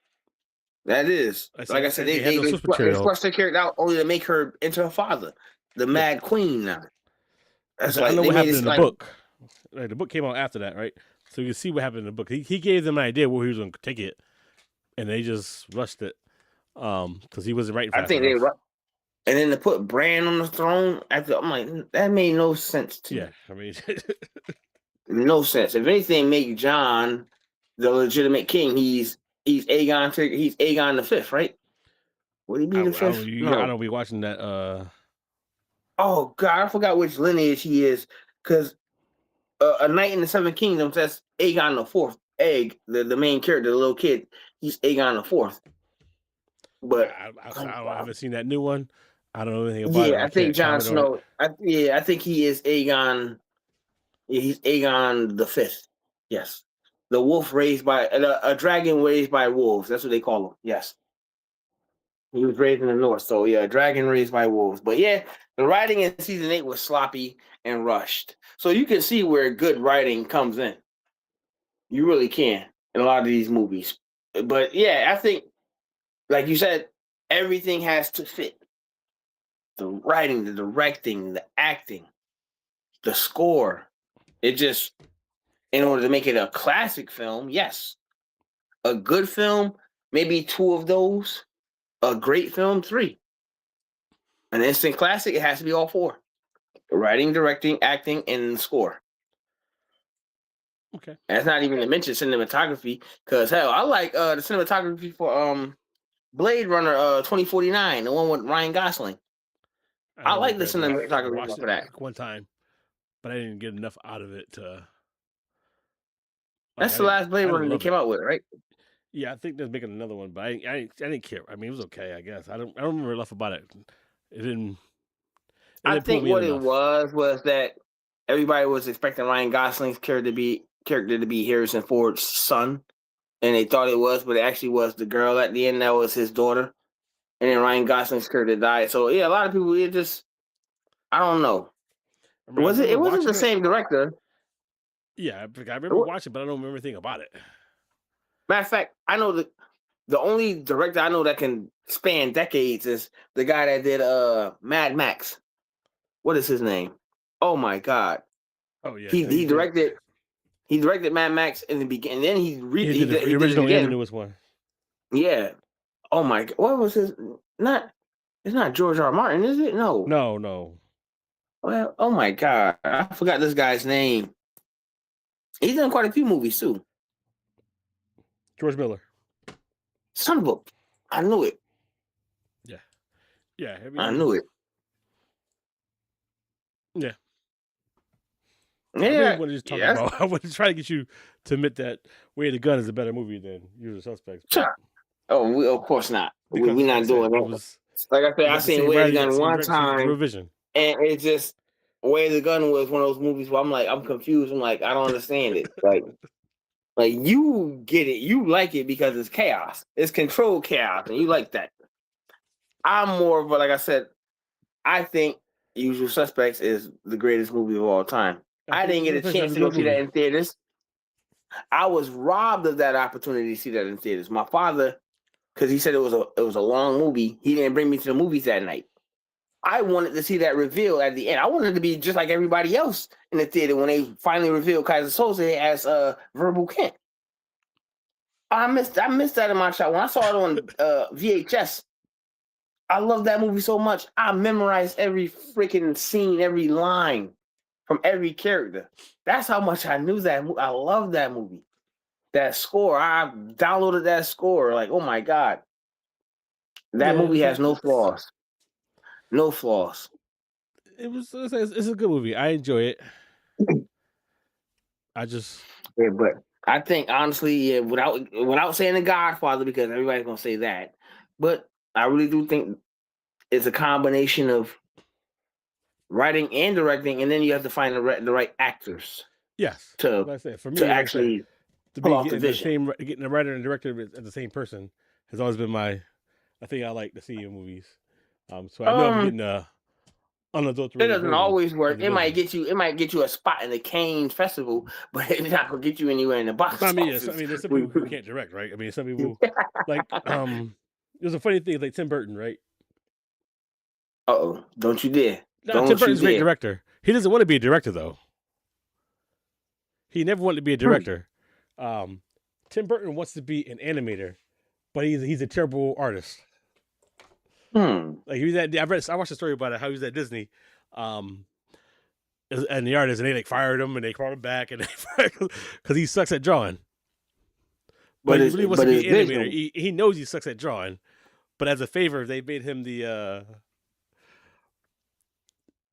That is, like I said, they flushed her character out only to make her into her father, the Mad Queen. Now, that's I know what happened in the book. Like, the book came out after that, right? So you can see what happened in the book. He gave them an idea where he was going to take it, and they just rushed it because he wasn't writing fast. I think they rushed. And then to put Bran on the throne, I'm like, that made no sense to me. Yeah, I mean, no sense. If anything, make Jon the legitimate king. He's Aegon. He's Aegon the Fifth, right? Would he be the fifth? I don't be watching that. Oh God, I forgot which lineage he is. Because A Knight in the Seven Kingdoms, that's Aegon the Fourth. Egg, the main character, the little kid, he's Aegon the Fourth. But I haven't seen that new one. I don't know anything about it. Yeah, I think Jon Snow. I think he is Aegon. He's Aegon the Fifth. Yes, the wolf raised by a dragon raised by wolves. That's what they call him. Yes, he was raised in the north. So yeah, a dragon raised by wolves. But yeah, the writing in season 8 was sloppy and rushed. So you can see where good writing comes in. You really can in a lot of these movies. But yeah, I think, like you said, everything has to fit. The writing, the directing, the acting, the score. It just, in order to make it a classic film, yes. A good film, maybe 2 of those. A great film, 3. An instant classic, it has to be all 4. The writing, directing, acting, and the score. Okay. And that's not even to mention cinematography, because hell, I like the cinematography for Blade Runner 2049, the one with Ryan Gosling. I like the cinematography for that. One time, but I didn't get enough out of it to. That's the last Blade Runner they came out with, right? Yeah, I think they're making another one, but I didn't care. I mean, it was okay, I guess. I don't remember enough about it. It didn't. I think what it was that everybody was expecting Ryan Gosling's character to be Harrison Ford's son, and they thought it was, but it actually was the girl at the end that was his daughter, and then Ryan Gosling's character died. So yeah, a lot of people I don't know. I mean, I It remember wasn't the watching it. same director. Yeah, I remember watching, but I don't remember anything about it. Matter of fact, I know the only director I know that can span decades is the guy that did Mad Max. What is his name? Oh my God. Oh yeah, He directed Mad Max in the beginning, and then he did the did it original and the again. newest one. Yeah. Oh my God. What was his? It's not George R. Martin, is it? No. No. Well, oh my God, I forgot this guy's name. He's done quite a few movies too. George Miller. Son of a, I knew it. Yeah. I knew it. Yeah. Yeah. I really want to just talk about. I want to try to get you to admit that Way of the Gun is a better movie than Usual Suspects. Sure. Oh, of course not. We're not doing that. Like I said, I seen Way of the Gun one time, Revision. And it's just Way of the Gun was one of those movies where I'm confused. I'm like, I don't understand it. Like you get it, you like it because it's chaos. It's controlled chaos, and you like that. I'm more of a, like I said, I think Usual Suspects is the greatest movie of all time. I didn't get a chance to go see that in theaters. I was robbed of that opportunity to see that in theaters. My father, because he said it was a long movie, he didn't bring me to the movies that night. I wanted to see that reveal at the end. I wanted to be just like everybody else in the theater when they finally revealed Kaiser Soze as Verbal Kint. I missed that in my child. When I saw it on VHS, I love that movie so much. I memorized every freaking scene, every line from every character. That's how much I knew that movie. I love that movie. That score, I downloaded that score. Like, oh my God. That movie has no flaws. No flaws. It's a good movie. I enjoy it. But I think honestly, without saying The Godfather, because everybody's gonna say that, but I really do think it's a combination of writing and directing, and then you have to find the right actors. Yes. To for me, to actually pull off the vision. Getting the writer and director as the same person has always been a thing I like to see in movies. So I know I'm getting unadulterated. It doesn't always work. It might get you a spot in the Cannes Festival, but it's not gonna get you anywhere in the box office. There's some people who can't direct, right? I mean, some people like there's a funny thing like Tim Burton, right? Don't you dare! No, Tim Burton's a great director. He doesn't want to be a director though. He never wanted to be a director. Tim Burton wants to be an animator, but he's a terrible artist. Like I watched a story about it, how he was at Disney, and the artist, and they fired him and they called him back, and because he sucks at drawing. But he really wants to be an animator. He knows he sucks at drawing, but as a favor, they made him the.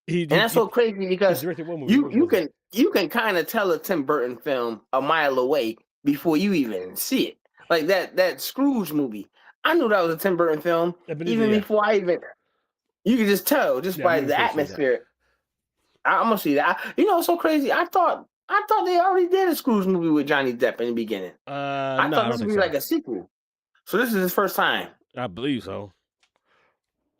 And that's so crazy because you can kind of tell a Tim Burton film a mile away before you even see it. Like that Scrooge movie. I knew that was a Tim Burton film before I even. You could just tell by the atmosphere. I'm gonna see that. It's so crazy. I thought they already did a Scrooge movie with Johnny Depp in the beginning. I thought this would be like a sequel. So this is his first time. I believe so.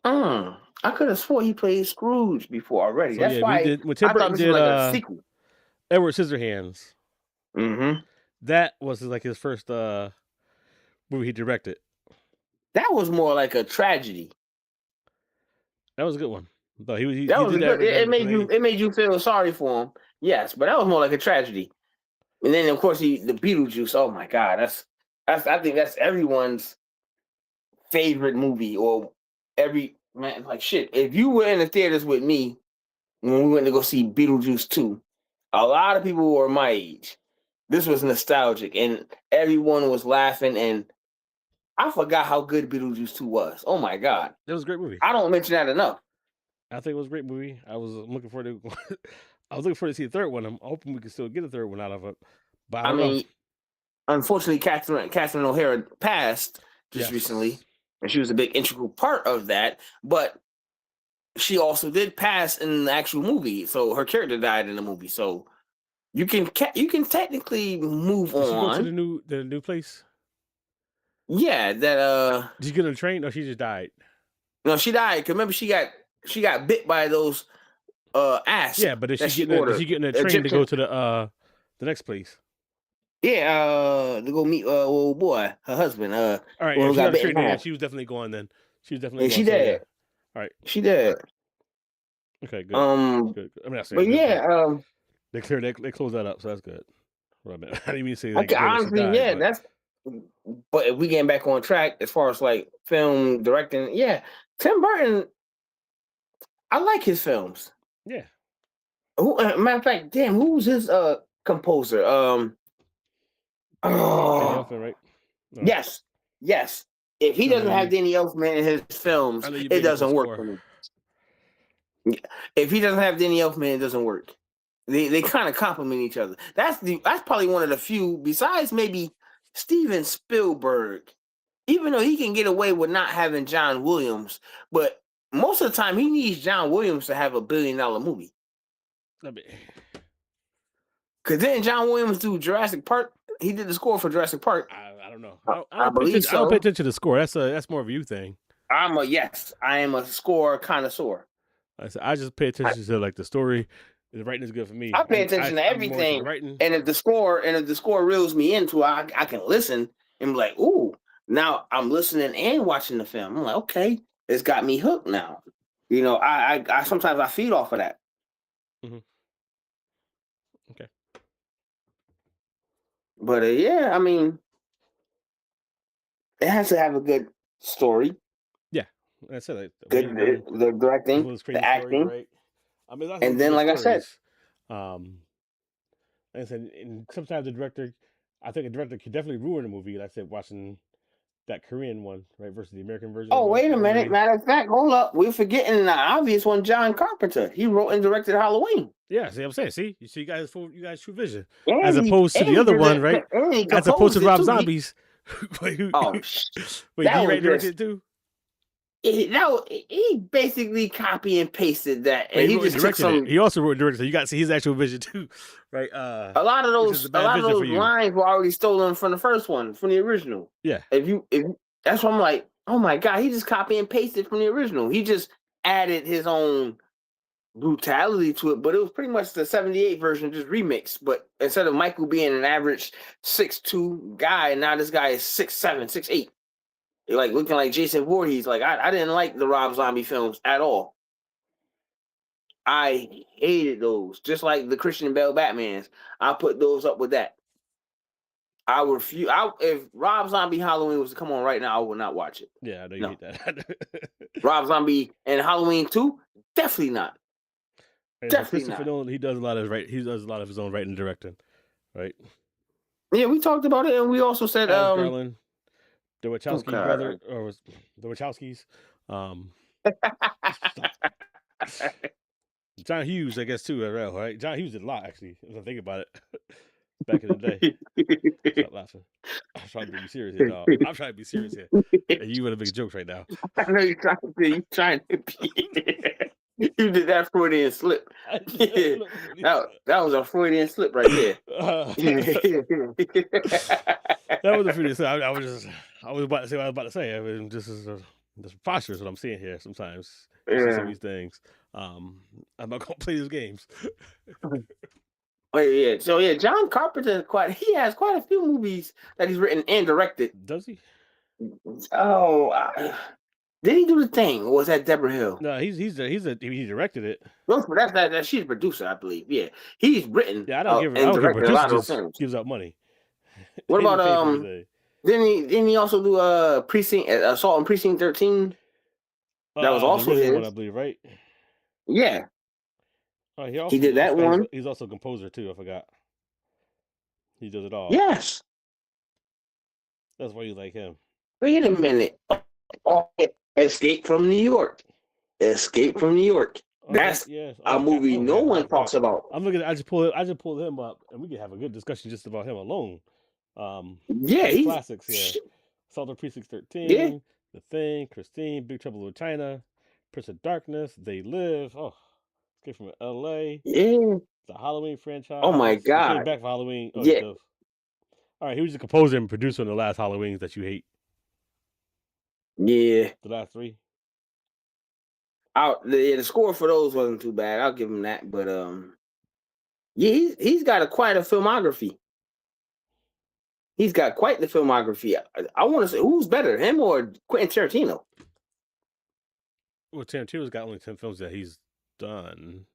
I could have swore he played Scrooge before already. So, that's why when Tim Burton did like a sequel. Edward Scissorhands. That was his first movie he directed. That was more like a tragedy. That was a good one. Though it made you feel sorry for him. Yes, but that was more like a tragedy. And then of course the Beetlejuice. Oh my God, I think that's everyone's favorite movie, or man, like shit. If you were in the theaters with me when we went to go see Beetlejuice 2, a lot of people were my age. This was nostalgic, and everyone was laughing, and I forgot how good Beetlejuice 2 was. Oh my God. It was a great movie. I don't mention that enough. I think it was a great movie. I was looking forward to see the third one. I'm hoping we can still get a third one out of it. But I mean, unfortunately, Catherine O'Hara passed just recently, and she was a big integral part of that. But she also did pass in the actual movie, so her character died in the movie. So you can technically move Did she go to on. the new place? Yeah, that Did she get on a train or she just died? no, she died. Cause remember she got bit by those asps. Yeah, but did she get in a train Egyptian. to go to the next place? Yeah, to go meet old boy, her husband. All right, yeah, she got straight in. She was definitely going then. She was definitely going. She did. Yeah. All right. She did. Okay, good. Good. I mean, that's but yeah, they closed that up, so that's good. Well, I didn't even say like, honestly, died, yeah, but... that's. But if we getting back on track as far as like film directing, yeah, Tim Burton, I like his films. Yeah. Matter of fact, damn, who's his composer? Danny Elfman, right? No. Yes. If he doesn't have Danny Elfman in his films, it doesn't work for me. If he doesn't have Danny Elfman, it doesn't work. They kind of complement each other. That's probably one of the few, besides maybe Steven Spielberg, even though he can get away with not having John Williams, but most of the time he needs John Williams to have $1 billion movie. Because didn't John Williams do Jurassic Park? He did the score for Jurassic Park. I don't know. I believe so. I don't pay attention to the score. That's more of a you thing. I am a score connoisseur. I just pay attention to like the story. The writing is good for me. I pay attention to everything. And if the score reels me into, I can listen and be like, ooh, now I'm listening and watching the film. I'm like, okay, it's got me hooked now. You know, I sometimes I feed off of that. Mm-hmm. Okay. But yeah, I mean, it has to have a good story. Yeah, I said like, the directing, the acting, story, right? I mean, and then like stories. I said, and sometimes the director, I think a director could definitely ruin a movie. Like I said, watching that Korean one, right, versus the American version. Oh, wait a minute! Matter of fact, hold up, we're forgetting the obvious one. John Carpenter. He wrote and directed Halloween. Yeah, see what I'm saying? See, you guys true vision, as opposed to the other one, right? As opposed to Rob Zombie's. Wait, did he write directed too? He basically copy and pasted that, and he just took some. He also wrote and directed. So you got to see his actual vision too, right? A lot of those lines were already stolen from the first one, from the original. Yeah. If that's what I'm like, oh my god, he just copy and pasted from the original. He just added his own brutality to it, but it was pretty much the 78 version, just remixed. But instead of Michael being an average 6'2" guy, now this guy is 6'7", 6'8". Like looking like Jason Voorhees. Like I didn't like the Rob Zombie films at all. I hated those. Just like the Christian Bale Batmans. I put those up with that. I refuse. If Rob Zombie Halloween was to come on right now, I would not watch it. Yeah, I know you hate that. Rob Zombie and Halloween 2, definitely not. And definitely not. Nolan, he does a lot of his own writing and directing, right? Yeah, we talked about it, and we also said Garland, the Wachowski brother, or was the Wachowskis. John Hughes, I guess too, right? John Hughes did a lot, actually. If I think about it, back in the day. Stop laughing. I'm trying to be serious here, dog. I'm trying to be serious here. And you want to make jokes right now. I know you're trying to be. You did that Freudian slip. That was a Freudian slip right there. That was a Freudian slip. I was about to say what I was about to say. I mean, this is preposterous what I'm seeing here sometimes. Some of these things. I'm not gonna play these games. So John Carpenter he has quite a few movies that he's written and directed. Does he? Oh, did he do The Thing, or was that Deborah Hill? No, he directed it. Well, that's she's a producer, I believe. Yeah, he's written. Yeah, I don't give a lot of films. Gives out money. What about Didn't he also do Assault on Precinct 13? That was also his one, I believe, right? Yeah. He did that one. He's also a composer too. I forgot. He does it all. Yes. That's why you like him. Wait a minute. Escape from New York. That's a movie no one talks about. I'm looking. I just pulled him up, and we can have a good discussion just about him alone. He's classics. Yeah, Assault on Precinct 13. Yeah. The Thing, Christine, Big Trouble in China, Prince of Darkness, They Live. Oh, Escape from L.A. Yeah. The Halloween Oh my franchise. He came God. back for Halloween. Oh, he Yeah. does. All right, he was the composer and producer on the last Halloweens that you hate. Yeah. The last three. The score for those wasn't too bad. I'll give him that. But yeah, he's got quite a filmography. He's got quite the filmography. I want to say who's better, him or Quentin Tarantino? Well, Tarantino's got only 10 films that he's done.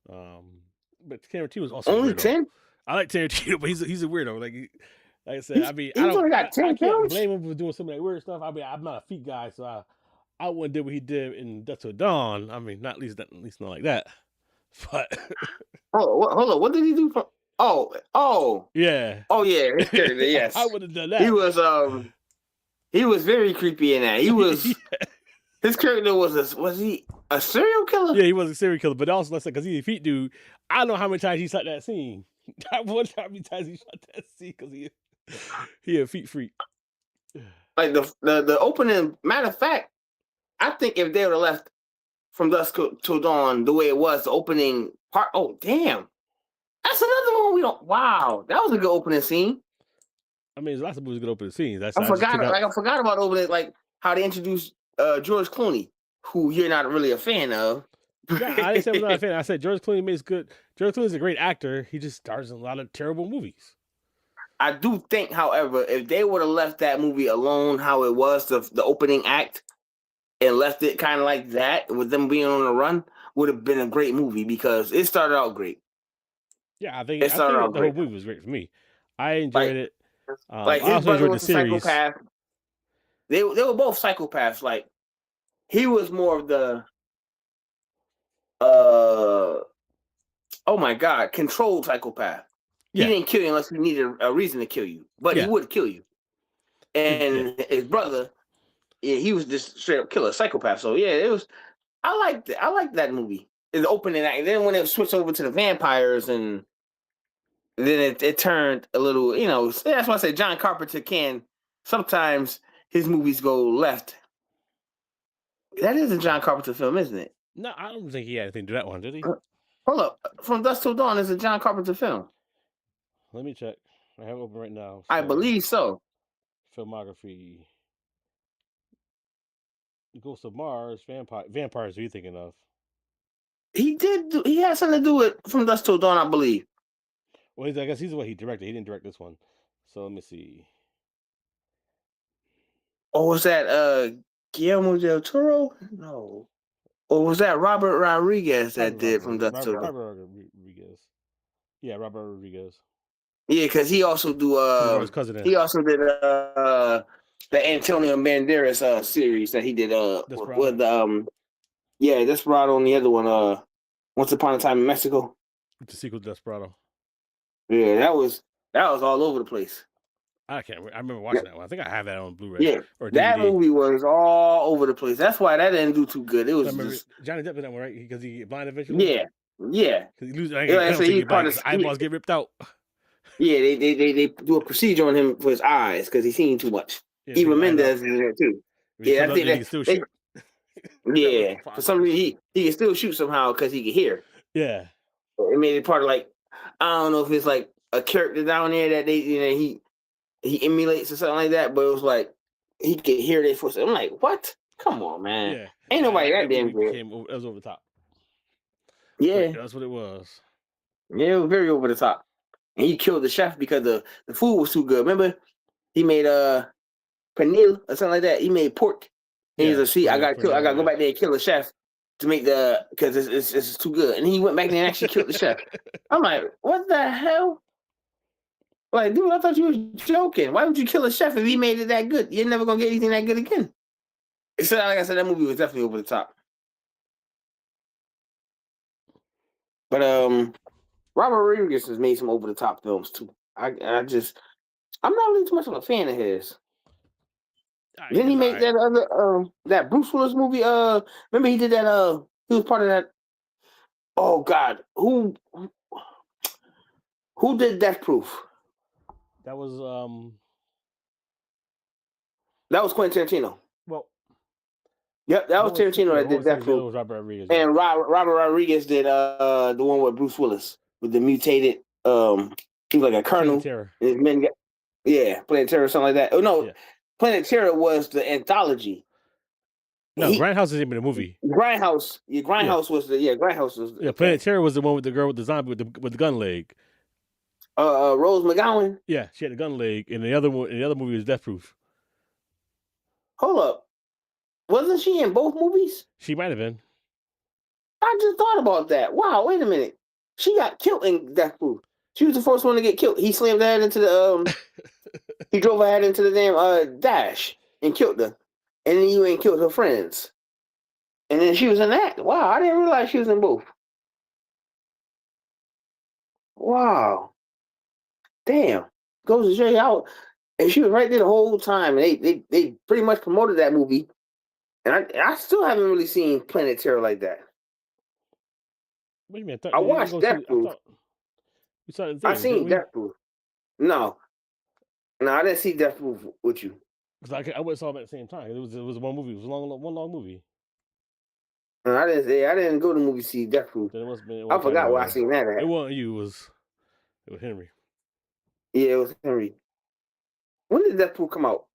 But Tarantino was also Only weirdo. 10? I like Tarantino, but he's a weirdo. Like I said, I mean, He's only got 10 I can't films? blame him for doing some of that weird stuff. I mean, I'm not a feet guy, so I wouldn't do what he did in Dusk Till Dawn. I mean, not at least not like that. But hold on. What did he do for? yeah, Oh yeah, his character. Yes, I would have done that. He was very creepy in that. He was Yeah. his character was he a serial killer? Yeah, he was a serial killer, but also let's say because he's a feet dude. I don't know how many times he shot that scene. I wonder how many times he shot that scene because he a feet freak. Like the opening. Matter of fact, I think if they would have left From Dusk Till Dawn the way it was, the opening part. Oh damn, that's another one we don't. Wow, that was a good opening scene. I mean, there's lots of movies good opening scenes. I forgot about opening, like how they introduced George Clooney, who you're not really a fan of. No, I didn't say I was not a fan. I said George Clooney makes good. George Clooney's a great actor. He just stars in a lot of terrible movies. I do think, however, if they would have left that movie alone, how it was the opening act, and left it kind of like that with them being on the run, would have been a great movie because it started out great. Yeah, I think the whole movie was great for me. I enjoyed it. Like I his brother enjoyed was the series. a psychopath. They were both psychopaths. Like he was more of the oh my God, controlled psychopath. Yeah. He didn't kill you unless he needed a reason to kill you, but he would kill you. And his brother, he was just straight up killer, psychopath. So yeah, it was. I liked that movie. The opening act. Then when it switched over to the vampires, and then it turned a little. That's why I say John Carpenter can sometimes his movies go left. That is a John Carpenter film, isn't it? No, I don't think he had anything to do that one, did he? Hold up. From Dusk Till Dawn is a John Carpenter film. Let me check. I have it open right now. I believe so. Filmography. Ghost of Mars, Vampires. Who are you thinking of? He had something to do with From Dusk Till Dawn, I believe. Well, I guess he's the one he directed. He didn't direct this one. So let me see. Oh, was that Guillermo del Toro? No. Or was that Robert Rodriguez that did From Dusk Till Dawn? Robert Rodriguez. Yeah, Robert Rodriguez. Yeah, because he also his cousin. He also did the Antonio Banderas series that he did with Desperado and the other one Once Upon a Time in Mexico. It's a sequel to Desperado. Yeah, that was all over the place. I remember watching that one. I think I have that on Blu-ray. Yeah, or that movie was all over the place. That's why that didn't do too good. It was just Johnny Depp in that one, right? Because he blind eventually. Yeah. Because he loses. Eyeballs get ripped out. Yeah, they do a procedure on him for his eyes because he's seen too much. Eva Mendes is in there too. Yeah, I think that still shoot. Yeah, for some reason he can still shoot somehow because he can hear. Yeah, it made it part of like I don't know if it's like a character down there that he emulates or something like that, but it was like he could hear their footsteps. I'm like, what? Come on, man. Yeah. Ain't nobody that damn good. It was over the top. Yeah, but that's what it was. Yeah, it was very over the top. And he killed the chef because the food was too good. Remember, he made pernil or something like that. He made pork. And he's like, I gotta go back there and kill the chef to make because it's too good. And he went back there and actually killed the chef. I'm like, what the hell? Like, dude, I thought you were joking. Why would you kill a chef if he made it that good? You're never gonna get anything that good again. So, like I said, that movie was definitely over the top. But Robert Rodriguez has made some over the top films too. I'm not really too much of a fan of his. Didn't he make that other that Bruce Willis movie? Remember he did that he was part of that. Oh God, who did Death Proof? That was Quentin Tarantino. Well, Yep, that was Tarantino that did Death The other Proof. was Robert Rodriguez. Yeah. And Robert Rodriguez did the one with Bruce Willis with the mutated he was like a colonel. Terror. And his men got, Planet Terror or something like that. Oh no, Yeah. Planet Terror was the anthology. No, Grindhouse is even a movie. Grindhouse. Yeah, Grindhouse was the Grindhouse was Yeah, Planet Terror was the one with the girl with the zombie with the gun leg. Rose McGowan. Yeah, she had a gun leg, and the other movie was Death Proof. Hold up. Wasn't she in both movies? She might have been. I just thought about that. Wow, wait a minute. She got killed in Death Proof. She was the first one to get killed. He slammed her head into the he drove her head into the damn dash and killed her. And then he went and killed her friends. And then she was in that. Wow, I didn't realize she was in both. Wow. Damn. Goes to show you how, and she was right there the whole time. And they pretty much promoted that movie. And I still haven't really seen Planet Terror like that. What do you mean? I watched Death Proof. You saw it in I theaters, seen Death Proof. No, I didn't see Death Proof with you. Because I went and saw them at the same time. It was one movie. It was one long movie. And I didn't go to the movie see Death Proof. I forgot where I seen that at. It wasn't you. It was Henry. Yeah, it was Henry. When did Death Proof come out?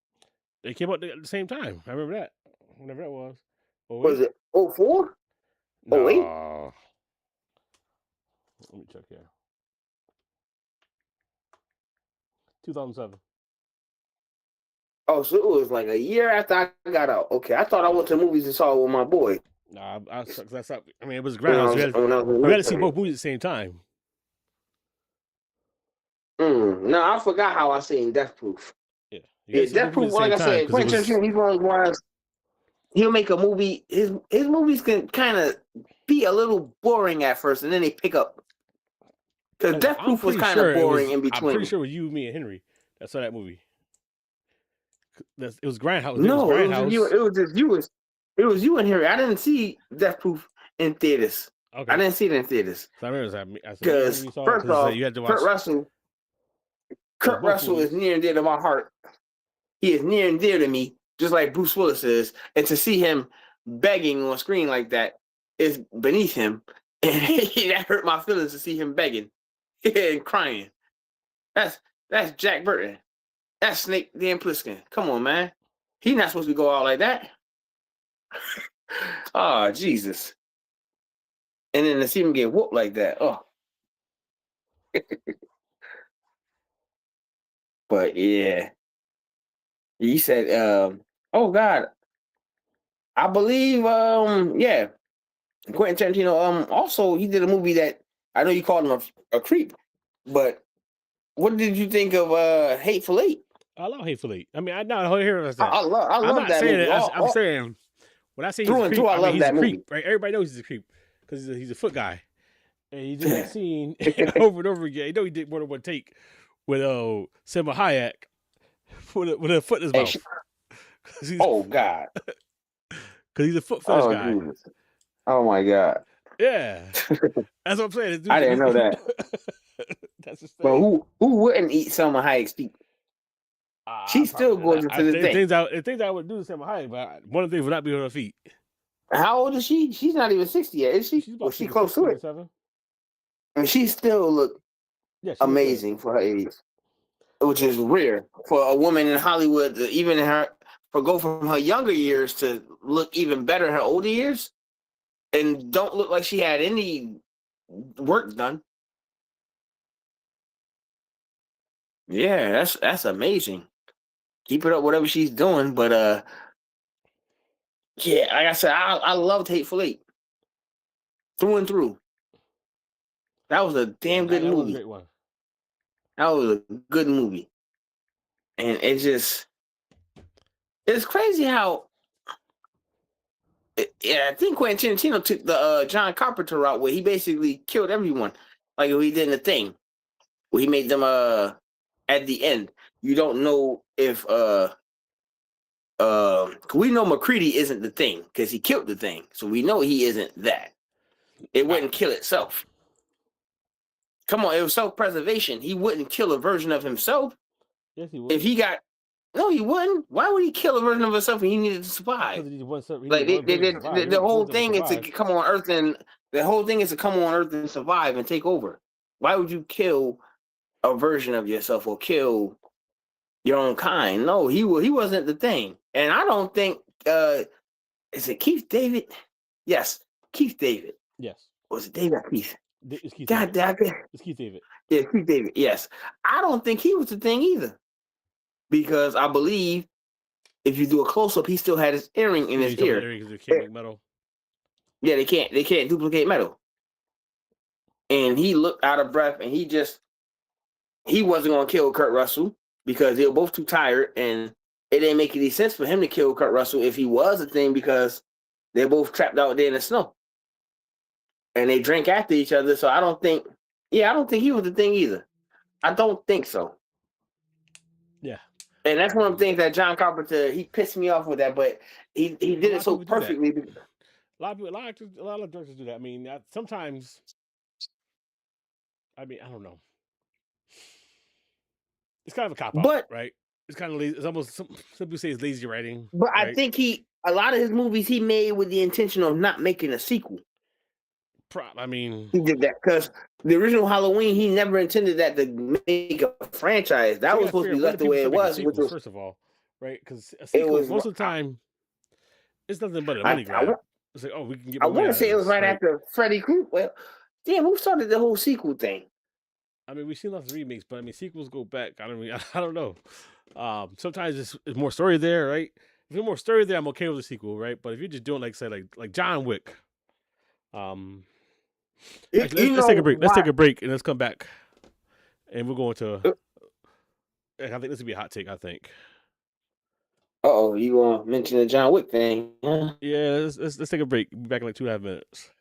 They came out at the same time. I remember that. Whenever that was. Was it 04? No. 08? Let me check here. 2007. Oh, so it was like a year after I got out. Okay, I thought I went to the movies and saw it with my boy. Nah, I mean, it was Grindhouse. We had to see both movies at the same time. No, I forgot how I seen Death Proof. Yeah, Death Proof. Like I said, Quentin Tarantino, he's one of the ones. He'll make a movie. His movies can kind of be a little boring at first, and then they pick up. Because Death Proof was kind of boring in between. I'm pretty sure it was you, me, and Henry that saw that movie. It was Grindhouse. No, it was you and Henry. I didn't see Death Proof in theaters. Okay. I didn't see it in theaters. So I remember because first off, you had to watch Kurt Russell is near and dear to my heart. He is near and dear to me, just like Bruce Willis is. And to see him begging on screen like that is beneath him. And that hurt my feelings to see him begging and crying. That's Jack Burton. That's Snake Dan Plissken. Come on, man. He's not supposed to go out like that. Oh, Jesus. And then to see him get whooped like that. Oh. But yeah. You said, oh God. I believe, Quentin Tarantino, also he did a movie that I know you called him a creep, but what did you think of Hateful Eight? I love Hateful Eight. I mean, I hear that. I love that movie. I'm saying when I say he's a creep, I mean, he's a creep, right? Everybody knows he's a creep because he's a foot guy, and he did that scene over and over again. You know, he did more than one take with Selma Hayek with a foot in his mouth. Oh God! Because he's a foot fetish guy. Jesus. Oh my God! Yeah, that's what I'm saying. I didn't know that. That's just but who wouldn't eat Selma Hayek's feet? She's still gorgeous to this day. Things I would do to Selma Hayek, but one of the things would not be on her feet. How old is she? She's not even 60 yet, is she? She's close to it. And she still look amazing for her age, which is rare for a woman in Hollywood to even go from her younger years to look even better in her older years, and don't look like she had any work done. Yeah, that's amazing. Keep it up, whatever she's doing. But yeah, like I said, I loved Hateful Eight through and through. That was a damn good movie. Was a great one. That was a good movie, and it's crazy how. Yeah, I think Quentin Tarantino took the John Carpenter route where he basically killed everyone, like he did in The Thing, where he made them at the end. You don't know if we know MacReady isn't the Thing because he killed the Thing, so we know he isn't that. It wouldn't kill itself. Come on, it was self-preservation. He wouldn't kill a version of himself. Yes, he would. If he got No, he wouldn't. Why would he kill a version of himself when he needed to survive? Because he needed one. He Like needed one version to survive. He the needed whole one to thing is to survive. come on Earth and the whole thing is to come on Earth and survive and take over. Why would you kill a version of yourself or kill your own kind? No, he wasn't the thing. And I don't think is it Keith David? Yes, Keith David. Yes. Was it David or Keith? It's Keith God David. damn it. It's Keith David. Yeah, Keith David. Yes. I don't think he was the thing either. Because I believe if you do a close up, he still had his earring in his ear. Because they can't make metal. Yeah, they can't duplicate metal. And he looked out of breath, and he wasn't gonna kill Kurt Russell because they were both too tired, and it didn't make any sense for him to kill Kurt Russell if he was a thing because they're both trapped out there in the snow. And they drank after each other, so I don't think he was the thing either. I don't think so. Yeah. And that's one of the things that John Carpenter, he pissed me off with that, but he did it so perfectly. A lot of directors do that. I mean, sometimes, I don't know. It's kind of a cop out, right? It's kind of lazy. It's almost some people say it's lazy writing. But right? I think a lot of his movies he made with the intention of not making a sequel. He did that because the original Halloween, he never intended that to make a franchise. That was supposed to be left the way it was. First of all, right? Because a sequel, most of the time, it's nothing but a money grab. It's like, we can get. I want to say it was right after Freddy Krueger. Well, damn, who started the whole sequel thing? We've seen lots of remakes, but sequels go back. I don't know. Sometimes it's more story there, right? If there's more story there, I'm okay with the sequel, right? But if you're just doing like John Wick, let's take a break. Let's take a break and let's come back, and we're going to. I think this would be a hot take. I think. You gonna mention the John Wick thing? Huh? Yeah, let's take a break. Be back in like 2.5 minutes.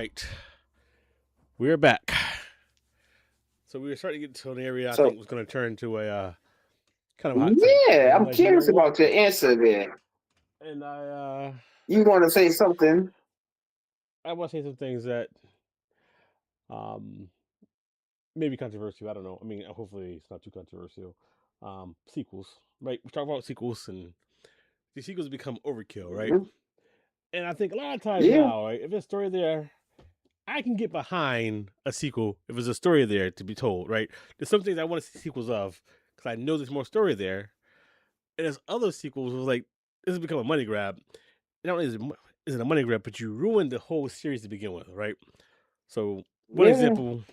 right, we're back. So we were starting to get to an area I think was going to turn into a kind of hot take. Yeah, I'm Like, you know curious what? about your answer there. And You want to say something? I want to say some things that um maybe controversial. I don't know. I mean, hopefully it's not too controversial. Sequels, right? We talk about sequels, and the sequels become overkill, right? Mhm. And I think a lot of times Yeah, now, right, if there's a story there, I can get behind a sequel if there's a story there to be told, right? There's some things I want to see sequels of because I know there's more story there, and there's other sequels where like this has become a money grab. Not only is it a money grab, but you ruined the whole series to begin with, right? So one yeah, example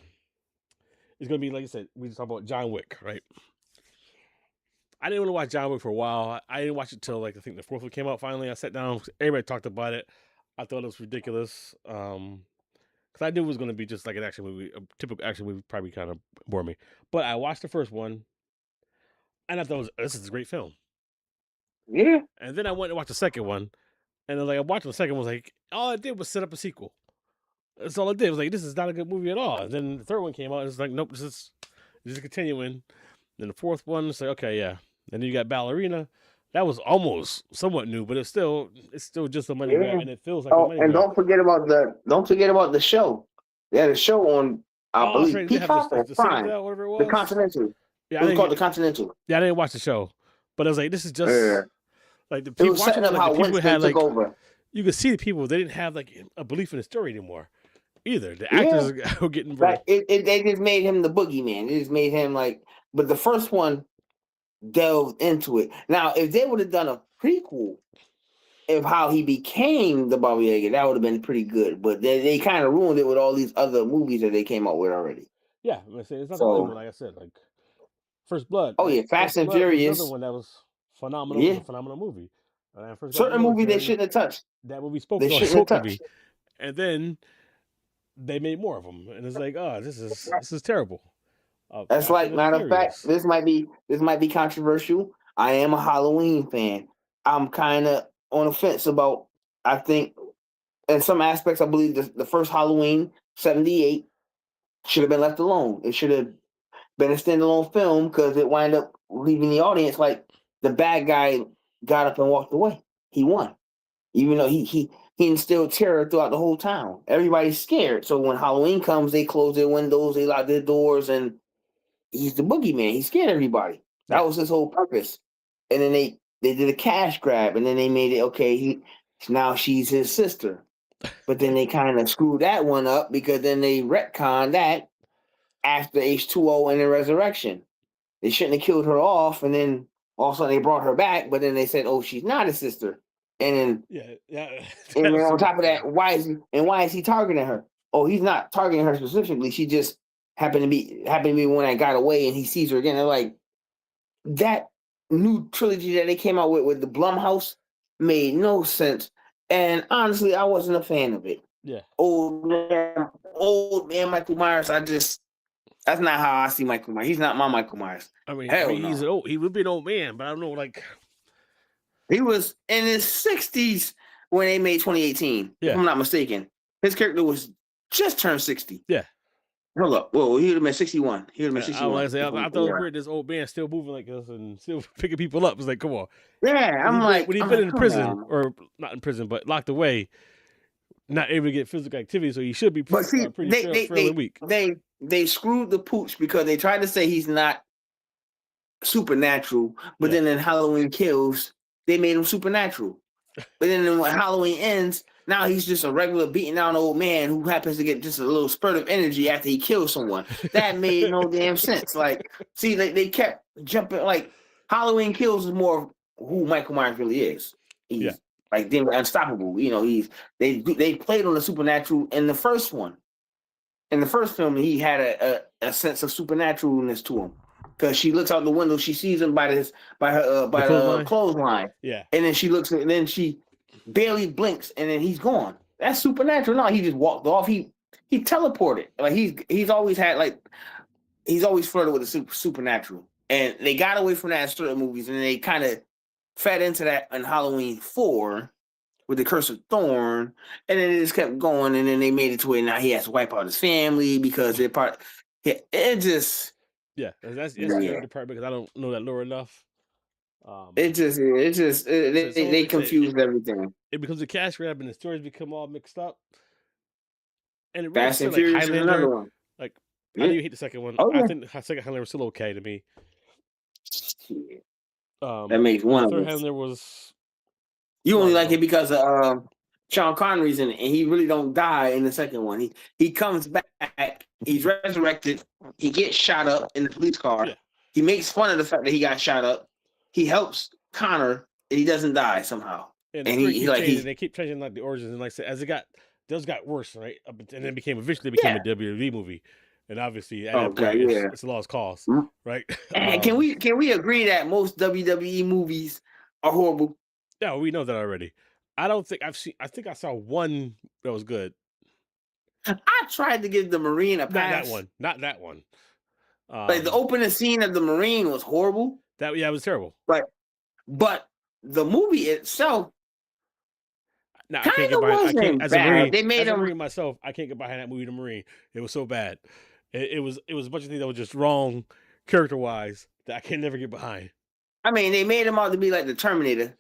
is going to be like I said, we just talked about John Wick, right? I didn't want to watch John Wick for a while. I didn't watch it till like I think the fourth one came out. Finally, I sat down. Everybody talked about it. I thought it was ridiculous. Because I knew it was going to be just like an action movie, a typical action movie, probably kind of bore me. But I watched the first one, and I thought this is a great film. yeah. And then I went and watched the second one, and then like I watched the second one, was like all it did was set up a sequel. That's all it did. It was like this is not a good movie at all. And then the third one came out, and it's like nope, this is continuing. Then the fourth one, it's like okay, yeah. And then you got Ballerina. That was almost somewhat new, but it's still just a money grab, Yeah. and it feels like a Oh, money and grab. don't forget about the show. They had a show on, I Oh, that's believe, right. They have Peacock or the Prime. Citadel, whatever it The was. Continental. Yeah, It was called the Continental. I didn't watch the show, but I was like, this is just Yeah. like the It people was watching setting it. up Like how the people Winston had took like over. you could see the people they didn't have like a belief in the story anymore either. The Yeah. actors were getting Like they just made him the boogeyman. They just made him like, but the first one delved into it. Now, if they would have done a prequel of how he became the Baba Yaga, that would have been pretty good. But they kind of ruined it with all these other movies that they came out with already. yeah. I'm saying it's not the only one. So, Like I said, like First Blood, oh right? yeah, Fast First and Blood was another Furious. one that was phenomenal. It was Yeah, a phenomenal movie. When I first got in the certain movies they military, shouldn't have touched. that movie spoke They to shouldn't have to me, touched. and then they made more of them, and it's like, oh, this is terrible. That's Fast like and the matter of fact, Furious. this might be controversial. I am a Halloween fan. I'm kind of on the fence about. I think in some aspects, I believe the first Halloween '78 should have been left alone. It should have been a standalone film because it wound up leaving the audience like the bad guy got up and walked away. He won, even though he instilled terror throughout the whole town. Everybody's scared. So when Halloween comes, they close their windows, they lock their doors, and he's the boogeyman. He scared everybody. That Yeah, was his whole purpose. And then they did a cash grab, and then they made it okay. Now she's his sister, but then they kind of screwed that one up because then they retconned that after H2O and the resurrection. They shouldn't have killed her off, and then all of a sudden they brought her back, but then they said, "Oh, she's not a sister." And yeah. then That was on super top of that, funny. why is he targeting her? Oh, he's not targeting her specifically. She just happened to be one that got away, and he sees her again. They're like that new trilogy that they came out with the Blumhouse made no sense. And honestly, I wasn't a fan of it. Yeah. Old man Michael Myers. That's not how I see Michael Myers. He's not my Michael Myers. I mean, Hell he's no. he would be an old man, but I don't know, like, He was in his 60s when they made 2018. yeah, If I'm not mistaken. His character was just turned 60. yeah. Hold up. Well, he would have been 61. He would have been I like 61. I thought it was weird. This old man still moving like this and still picking people up. It's like, come on. Yeah, I'm like, When he's been in come prison, on. or not in prison, but locked away, not able to get physical activity, so he should be But see, pretty fairly weak. they screwed the pooch because they tried to say he's not supernatural, but Yeah. then in Halloween Kills, they made him supernatural. But then when Halloween ends, now he's just a regular beaten down old man who happens to get just a little spurt of energy after he kills someone. That made no damn sense. Like, see, they kept jumping. Like, Halloween Kills is more of who Michael Myers really is. He's Yeah. like damn unstoppable. You know, they played on the supernatural in the first one. In the first film, he had a sense of supernaturalness to him. Because she looks out the window, she sees him by the clothesline. Yeah. And then she looks, and then she barely blinks, and then he's gone. That's supernatural. No, he just walked off. He teleported. Like he's always flirted with the supernatural, and they got away from that in certain movies, and they kind of fed into that in Halloween 4 with the Curse of Thorn, and then it just kept going, and then they made it to where now he has to wipe out his family because they're part. Yeah, it just. Yeah, that's Yeah. the part because I don't know that lore enough. They It's like confused everything. it becomes a cash grab, and the stories become all mixed up. And it really Fast feel and like Furious is another Highlander. one. Like I Yeah. do hate the second one. Oh I yeah. think the second Highlander was still okay to me. Shit. That makes one The of third us. Highlander was. You only like it because of Sean Connery's in it, and he really don't die in the second one. He comes back, he's resurrected, he gets shot up in the police car. Yeah. He makes fun of the fact that he got shot up. He helps Connor, and he doesn't die somehow. And they keep changing like the origins, and like I said, as those got worse, right? And then eventually became a WWE movie, and obviously at that point it's a lost cause, right? And can we agree that most WWE movies are horrible? Yeah, we know that already. I don't think I've seen. I think I saw one that was good. I tried to give the Marine a pass. Not that one. Like the opening scene of the Marine was horrible. It was terrible. But the movie itself. Now I can't get behind. As a Marine, they made a Marine myself. I can't get behind that movie, The Marine. It was so bad. It was a bunch of things that were just wrong, character wise, that I can never get behind. I mean, they made him out to be like the Terminator.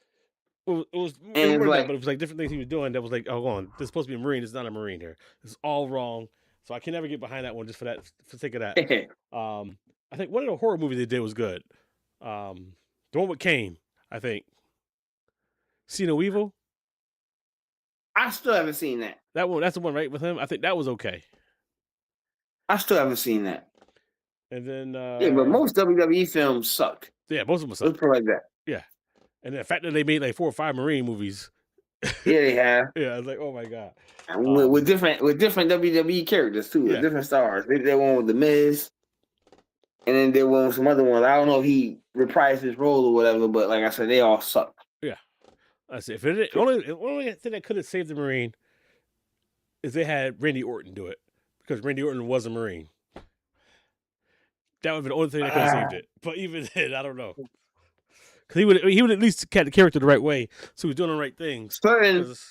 It was like different things he was doing that was like, oh, on, this is supposed to be a Marine. It's not a Marine here. It's all wrong. So I can never get behind that one just for the sake of that. I think one of the horror movies they did was good. The one with Kane, I think. See No Evil? I still haven't seen that. That's the one, right, with him? I think that was okay. I still haven't seen that. And then but most WWE films suck. Yeah, most of them suck. Let's put it like that. Yeah. And the fact that they made like 4 or 5 Marine movies. Yeah, they have. Yeah, I was like, oh my God. With different WWE characters too, with different stars. They did one with The Miz. And then there was some other ones. I don't know if he reprised his role or whatever, but like I said, they all suck. Yeah. I said, only thing that could have saved the Marine is they had Randy Orton do it. Because Randy Orton was a Marine. That would have been the only thing that could have saved it. But even then, I don't know. Because he would at least get the character the right way, so he was doing the right things.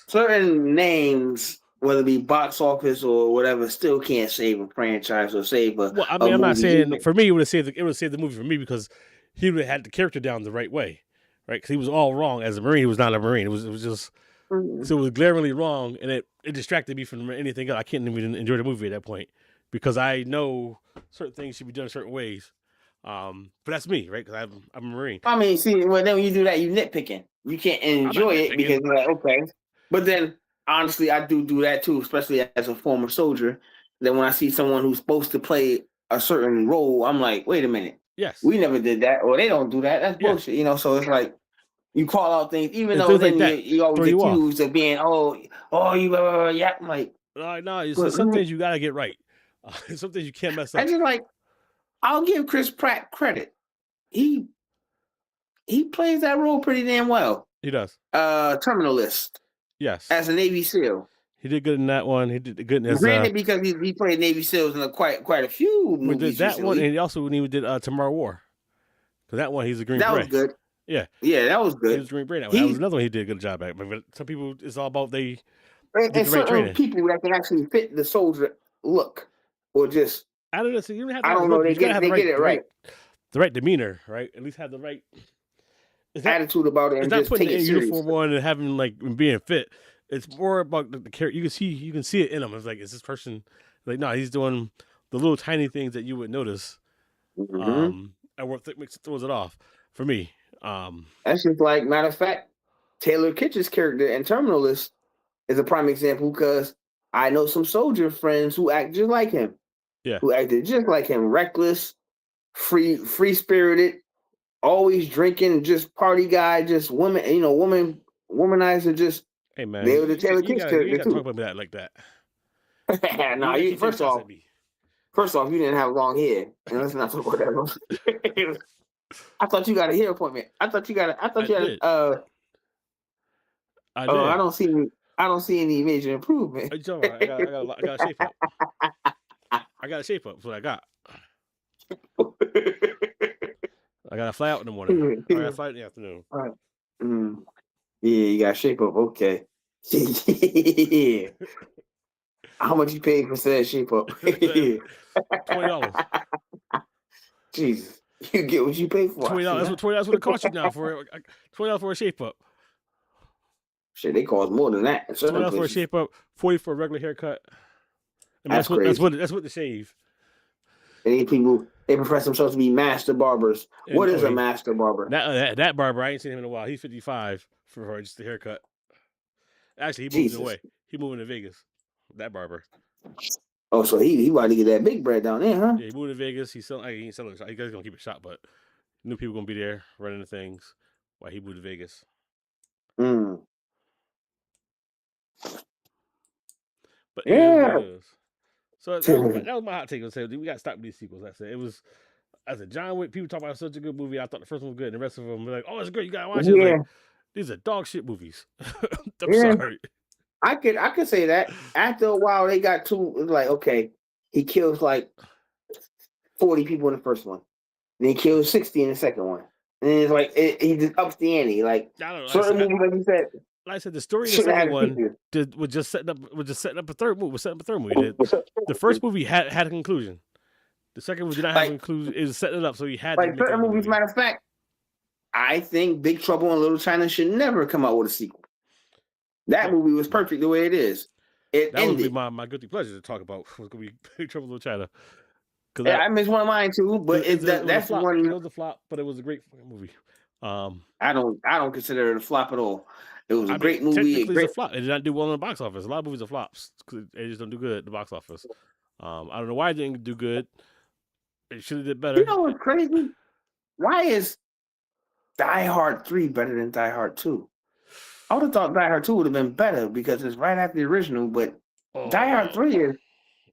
Certain names, whether it be box office or whatever, still can't save a franchise or save a. Well, I mean, I'm not saying for me it would have saved the movie for me because he would have had the character down the right way, right? Because he was all wrong as a Marine. He was not a Marine. It was just so it was glaringly wrong, and it distracted me from anything else. I couldn't even enjoy the movie at that point because I know certain things should be done certain ways. But that's me, right? Because I'm a Marine. I mean, see, well, then when you do that, you nitpicking. You can't enjoy it because you're like, okay. But then, honestly, I do that too, especially as a former soldier. Then when I see someone who's supposed to play a certain role, I'm like, wait a minute. Yes. We never did that, or they don't do that. That's bullshit, you know? So it's like, you call out things, even though then like you always accused of being, you, yeah, I'm like. No, it's some things you got to get right. Some things you can't mess up. I just like, I'll give Chris Pratt credit. He plays that role pretty damn well. He does. Terminal List. Yes. As a Navy SEAL. He did good in that one. He did good in his. Granted, because he played Navy SEALs in quite a few movies. Did that one, and he also did Tomorrow War. Because that one, he's a Green Beret. That was good. Yeah. Yeah, that was good. He was Green Beret. That was another one he did a good job at. But some people, it's all about and certain people that can actually fit the soldier look, or just. I don't know. So you don't have to I don't know. They get it right. The right demeanor, right? At least have the right attitude about it, and just take it serious. Uniform on and having like being fit. It's more about the character. You can see it in him. It's like, is this person like? No, he's doing the little tiny things that you would notice. And what throws it off for me. That's just like, matter of fact, Taylor Kitsch's character in Terminal List is a prime example because I know some soldier friends who act just like him. Yeah. Who acted just like him, reckless, free spirited, always drinking, just party guy, just womanizer, just. Hey man, they were the Taylor Kitsch character you too. Talk about that like that. No, first off, you didn't have long hair, and let's not talk about that. I thought you got a hair appointment. I thought you had. I did. I don't see any major improvement. I got a shape up. I got a shape up. That's what I got. I got to fly out in the morning. I got to fly in the afternoon. All right. Yeah, you got to shape up. Okay. Yeah. How much you paid for that shape up? $20. Jesus. You get what you pay for. $20. That's what it costs you now for $20 for a shape up. Shit, they cost more than that. $20 for a shape up, $40 for a regular haircut. I mean, that's crazy. That's what the shave. And these people, they profess themselves to be master barbers. What is a master barber? That barber, I ain't seen him in a while. He's 55 for just the haircut. Actually, he moved away. He moving to Vegas. That barber. Oh, so he about to get that big bread down there, huh? Yeah, he moved to Vegas. He ain't selling. He guys gonna keep it shop, but new people gonna be there running the things while he moved to Vegas. Mm. But yeah. So that was my hot take. I said we got to stop with these sequels. I said John Wick. People talk about such a good movie. I thought the first one was good, and the rest of them were like, "Oh, it's great. You gotta watch it." Like, these are dog shit movies. I'm sorry. I could say that. After a while, they got too like, okay, he kills like 40 people in the first one, then he kills 60 in the second one, and then it's like he just ups the ante. Like certain movies, like you said. Like I said, the story in the second one was just setting up a third movie. The first movie had a conclusion. The second movie did not have a conclusion. It was setting it up, so he had to make certain movies. Matter of fact, I think Big Trouble in Little China should never come out with a sequel. That movie was perfect the way it is. That ended. Would be my guilty pleasure to talk about. Was going to be Big Trouble in Little China. Yeah, I missed one of mine too, but that's one. It was a flop, but it was a great movie. I don't consider it a flop at all. It was a great movie. It's a flop. It did not do well in the box office. A lot of movies are flops because they just don't do good at the box office. I don't know why it didn't do good. It should have did better. You know what's crazy? Why is Die Hard 3 better than Die Hard 2? I would have thought Die Hard 2 would have been better because it's right after the original, but Die Hard 3 is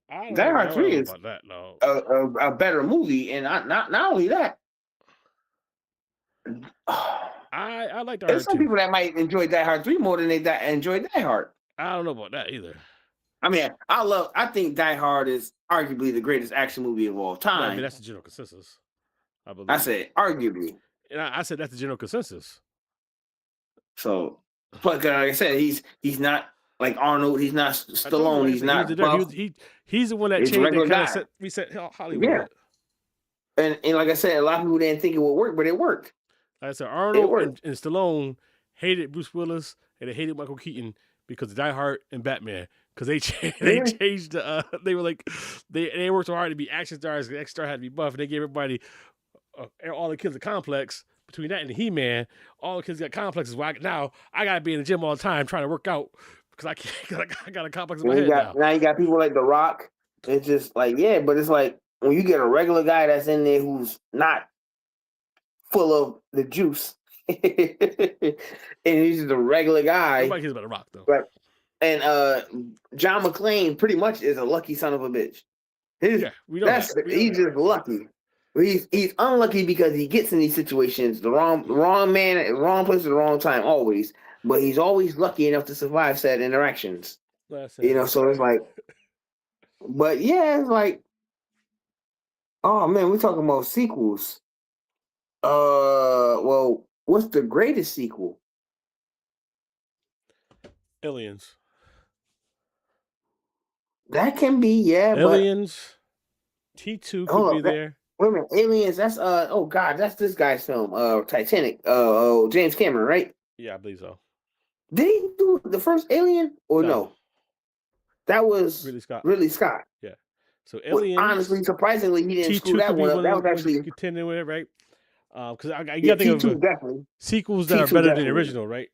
about that, no. a better movie, and not only that. I like Die Hard 2. There's some people that might enjoy Die Hard 3 more than they enjoy Die Hard. I don't know about that either. I mean, I think Die Hard is arguably the greatest action movie of all time. I mean, that's the general consensus. I believe. I said arguably. And I said that's the general consensus. So, but like I said, he's not like Arnold. He's not Stallone. He's not. He's the one that changed and kind of reset Hollywood. Yeah. And like I said, a lot of people didn't think it would work, but it worked. Like I said, Arnold and Stallone hated Bruce Willis and they hated Michael Keaton because of Die Hard and Batman. Because they changed they were like they worked so hard to be action stars. The action star had to be buff, and they gave everybody all the kids a complex. Between that and He-Man, all the kids got complexes. Now I gotta be in the gym all the time trying to work out because I can't. I got a complex in my head now. Now you got people like The Rock. It's just like but it's like when you get a regular guy that's in there who's not full of the juice, and he's just a regular guy. Nobody cares about The Rock though. Right. And John McClane pretty much is a lucky son of a bitch. He's just lucky. He's unlucky because he gets in these situations, the wrong man, wrong place at the wrong time, always. But he's always lucky enough to survive said interactions. So it's like, but yeah, it's like, oh man, we're talking about sequels. Well, what's the greatest sequel? Aliens. That can be, Aliens. T2 could be there. Wait a minute, Aliens. That's that's this guy's film. Titanic. James Cameron, right? Yeah, I believe so. Did he do the first Alien or no? That was Ridley Scott. Yeah. So Aliens. Honestly, surprisingly, he didn't screw that one up. That was actually contending with it, right? Because you got to think of definitely sequels that are better than the original, right?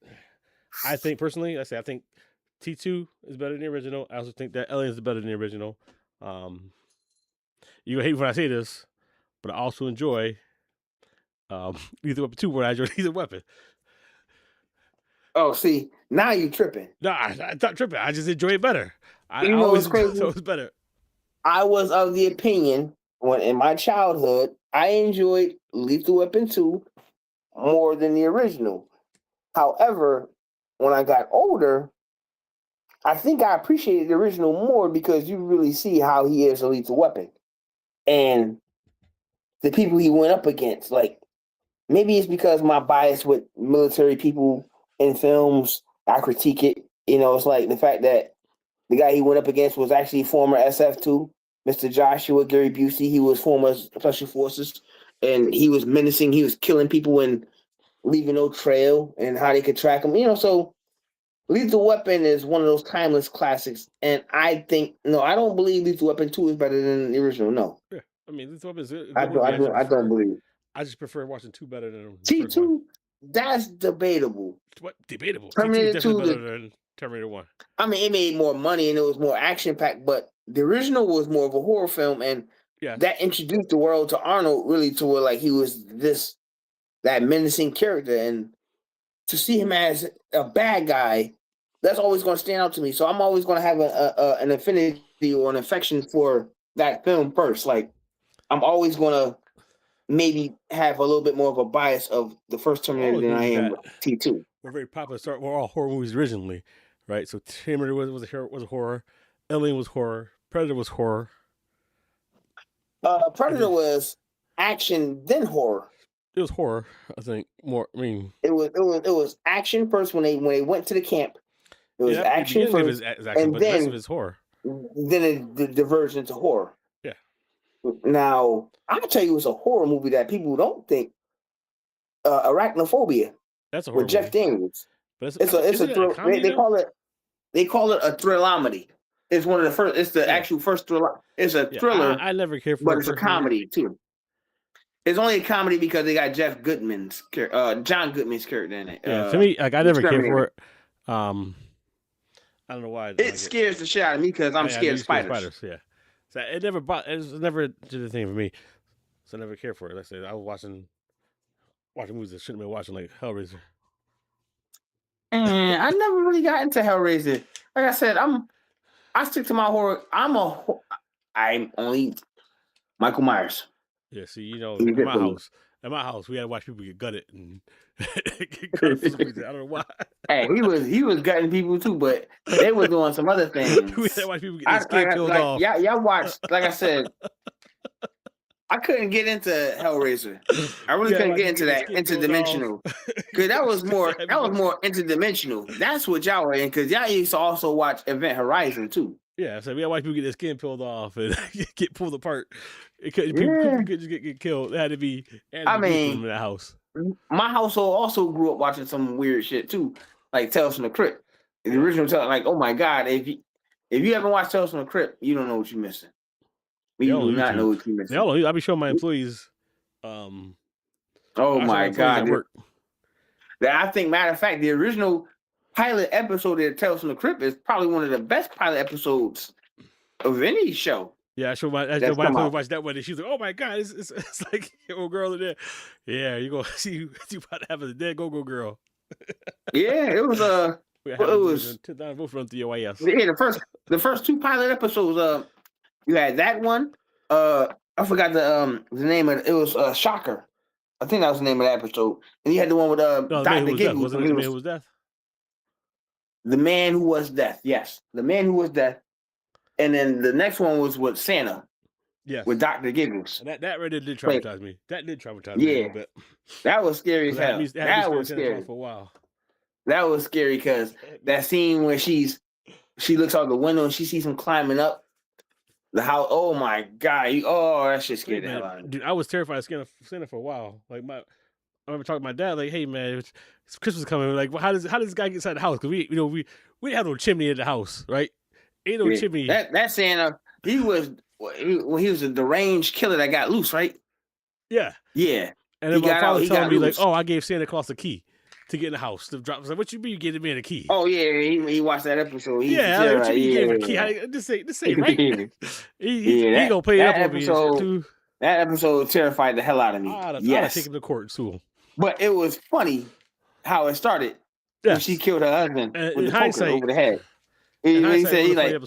I think personally, I think T2 is better than the original. I also think that Aliens is better than the original. You gonna hate when I say this, but I also enjoy Lethal Weapon 2 where I enjoy Lethal Weapon. Oh, see, now you tripping. No, I'm not tripping. I just enjoy it better. You know what's crazy? So it's better. I was of the opinion when in my childhood, I enjoyed Lethal Weapon 2 more than the original. However, when I got older, I think I appreciated the original more because you really see how he is a lethal weapon. And the people he went up against, like, maybe it's because my bias with military people in films, I critique it. It's like the fact that the guy he went up against was actually former SF too, Mr. Joshua Gary Busey. He was former Special Forces. and he was menacing. He was killing people and leaving no trail, and how they could track him. So Lethal Weapon is one of those timeless classics, and I think I don't believe Lethal Weapon 2 is better than the original. No, Yeah, I mean, Lethal Weapon is a I good movie. I don't believe. I just prefer watching 2 better than the first one. T2, that's debatable. What debatable? T2 Terminator is definitely 2, better than Terminator 1. I mean, it made more money and it was more action packed, but the original was more of a horror film, and Yeah, that introduced the world to Arnold really to where like he was that menacing character, and to see him as a bad guy, that's always going to stand out to me. So I'm always going to have an affinity or an affection for that film first. Like I'm always going to maybe have a little bit more of a bias of the first Terminator all than those I movies am that T2. were very popular. Were all horror movies originally, right? So Terminator was a horror, Alien was horror, Predator was horror. Predator was action then horror. It was horror, I think. More, I mean, it was action first when they went to the camp. It was action the beginning first, of it is action, and but the rest of it is horror. then it diverged into horror. Yeah. Now I'll tell you, it's a horror movie that people don't think. Arachnophobia That's a horror with Jeff movie. Daniels. But It's a thrill. They call it a thrillomedy. It's one of the first. It's the actual first thriller. It's a thriller. I never cared for but it, it's a comedy too. It's only a comedy because they got John Goodman's character in it. Yeah, to me, like I never cared for it. I don't know why. It scares the shit out of me because I'm scared of spiders. Yeah, so it never did a thing for me. So I never cared for it. Like I said, I was watching movies that shouldn't have been watching, like Hellraiser. And I never really got into Hellraiser. Like I said, I stick to my horror. I'm only Michael Myers. Yeah, see, in my house, we had to watch people get gutted and get gutted for some reason. I don't know why. Hey, he was gutting people too, but they were doing some other things. We had to watch people get their skin peeled off. Y'all watched, like I said, I couldn't get into Hellraiser. I really couldn't get into that interdimensional, because that was more interdimensional. That's what y'all were in, because y'all used to also watch Event Horizon too. Yeah, so we had to watch people get their skin peeled off and get pulled apart. People could just get killed. It had to be. In that house. My household also grew up watching some weird shit too, like Tales from the Crypt. The original Tales, like, oh my god, if you haven't watched Tales from the Crypt, you don't know what you're missing. You do not know what you're missing. I'll be showing my employees. Oh my god! I think, matter of fact, the original pilot episode of Tales from the Crypt is probably one of the best pilot episodes of any show. Yeah, I showed my employee watched that one, and she's like, "Oh my god, it's like your old girl in there." Yeah, you gonna see you about to have a dead go-go girl. Yeah, it was both run through your ass. Yeah, the first 2 pilot episodes. You had that one. I forgot the name of it. It was Shocker. I think that was the name of the episode. And you had the one with Dr. Giggles. Wasn't it The Man Who Was Death? The Man Who Was Death. Yes, The Man Who Was Death. And then the next one was with Santa. Yes. With Dr. Giggles. And that really did traumatize me. That did traumatize me a little bit. That was scary as hell. That was scary for a while. That was scary because that scene where she looks out the window and she sees him climbing up the house. Oh my god! That shit scared the hell out of me. Dude, I was terrified of Santa for a while. Like I remember talking to my dad, like, "Hey man, it's Christmas coming. Like, how does this guy get inside the house? Because we didn't have no chimney in the house, right? Ain't no chimney." That Santa, he was a deranged killer that got loose, right? Yeah. Yeah. And then my father telling me like, "Oh, I gave Santa Claus a key to get in the house to drop." I was like, "What you mean you gave me a key?" Oh yeah, he watched that episode. He gave him a key. This ain't right. he gonna pay up on me. That episode terrified the hell out of me. I'd take him to court and sue him. But it was funny how it started when she killed her husband with the poker over the head. He said,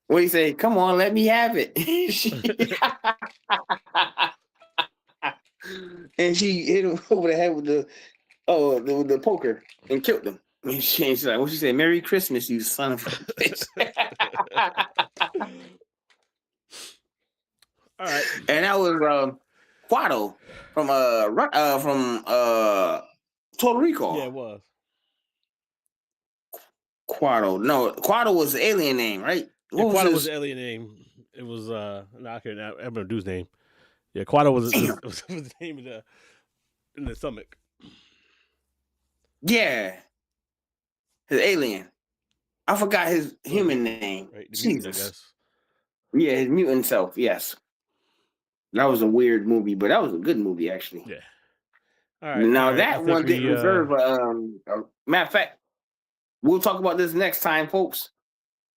what he say? Come on, let me have it. And she hit him over the head with the poker and killed him. And she's like, what she say? Merry Christmas, you son of a bitch. All right. And that was Quado from Total Recall. Yeah, it was. Quado. No, Quado was the alien name, right? Quado was the alien name. It was I can't remember dude's name. Yeah, Quado was Damn. the name in the stomach. Yeah. His alien. I forgot his human name. Right, the mutant, I Jesus. guess. Yeah, his mutant self. Yes. That was a weird movie, but that was a good movie, actually. Yeah. All right. Now, I that think one didn't deserve matter of fact, we'll talk about this next time, folks.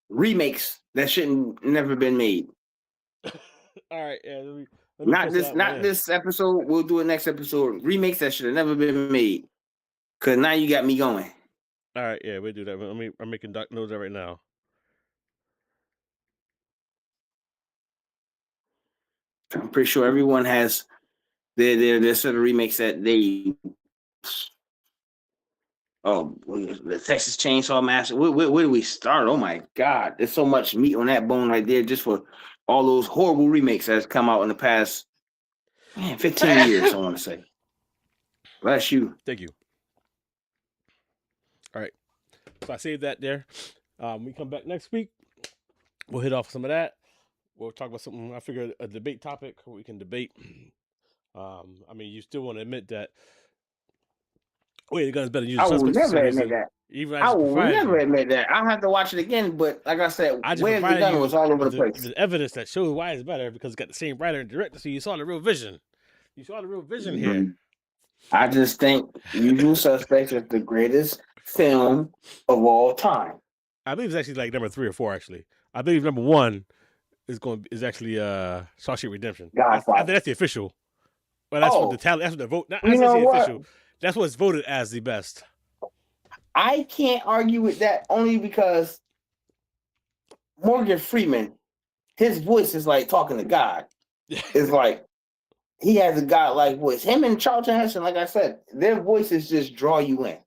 Remakes that shouldn't never been made. All right. Yeah. Let me Not this episode. We'll do it next episode. Remakes that should have never been made. Cause now you got me going. All right. Yeah, we'll do that. I'm making notes of that right now. I'm pretty sure everyone has their set of remakes that they. Oh, the Texas Chainsaw Massacre. Where do we start? Oh my God, there's so much meat on that bone right there, just for all those horrible remakes that's come out in the past 15 years. I want to say. Bless you. Thank you. All right, so I saved that there. We come back next week. We'll hit off some of that. We'll talk about something. I figured a debate topic we can debate. I mean, you still want to admit that. Wait, the gun's better than I will never admit that. Even I will never admit that. I'll have to watch it again, but like I said, Where's the Gun was all over the place. The evidence that shows why it's better because it's got the same writer and director, so you saw the real vision. You saw the real vision here. I just think Usual Suspects is the greatest film of all time. I believe it's actually like number 3 or 4. Actually, I believe number 1 is actually Shawshank Redemption. I think that's the official. Well, that's what the vote. Not that's the official. That's what's voted as the best. I can't argue with that only because Morgan Freeman, his voice is like talking to God. It's like he has a God-like voice. Him and Charlton Heston, like I said, their voices just draw you in.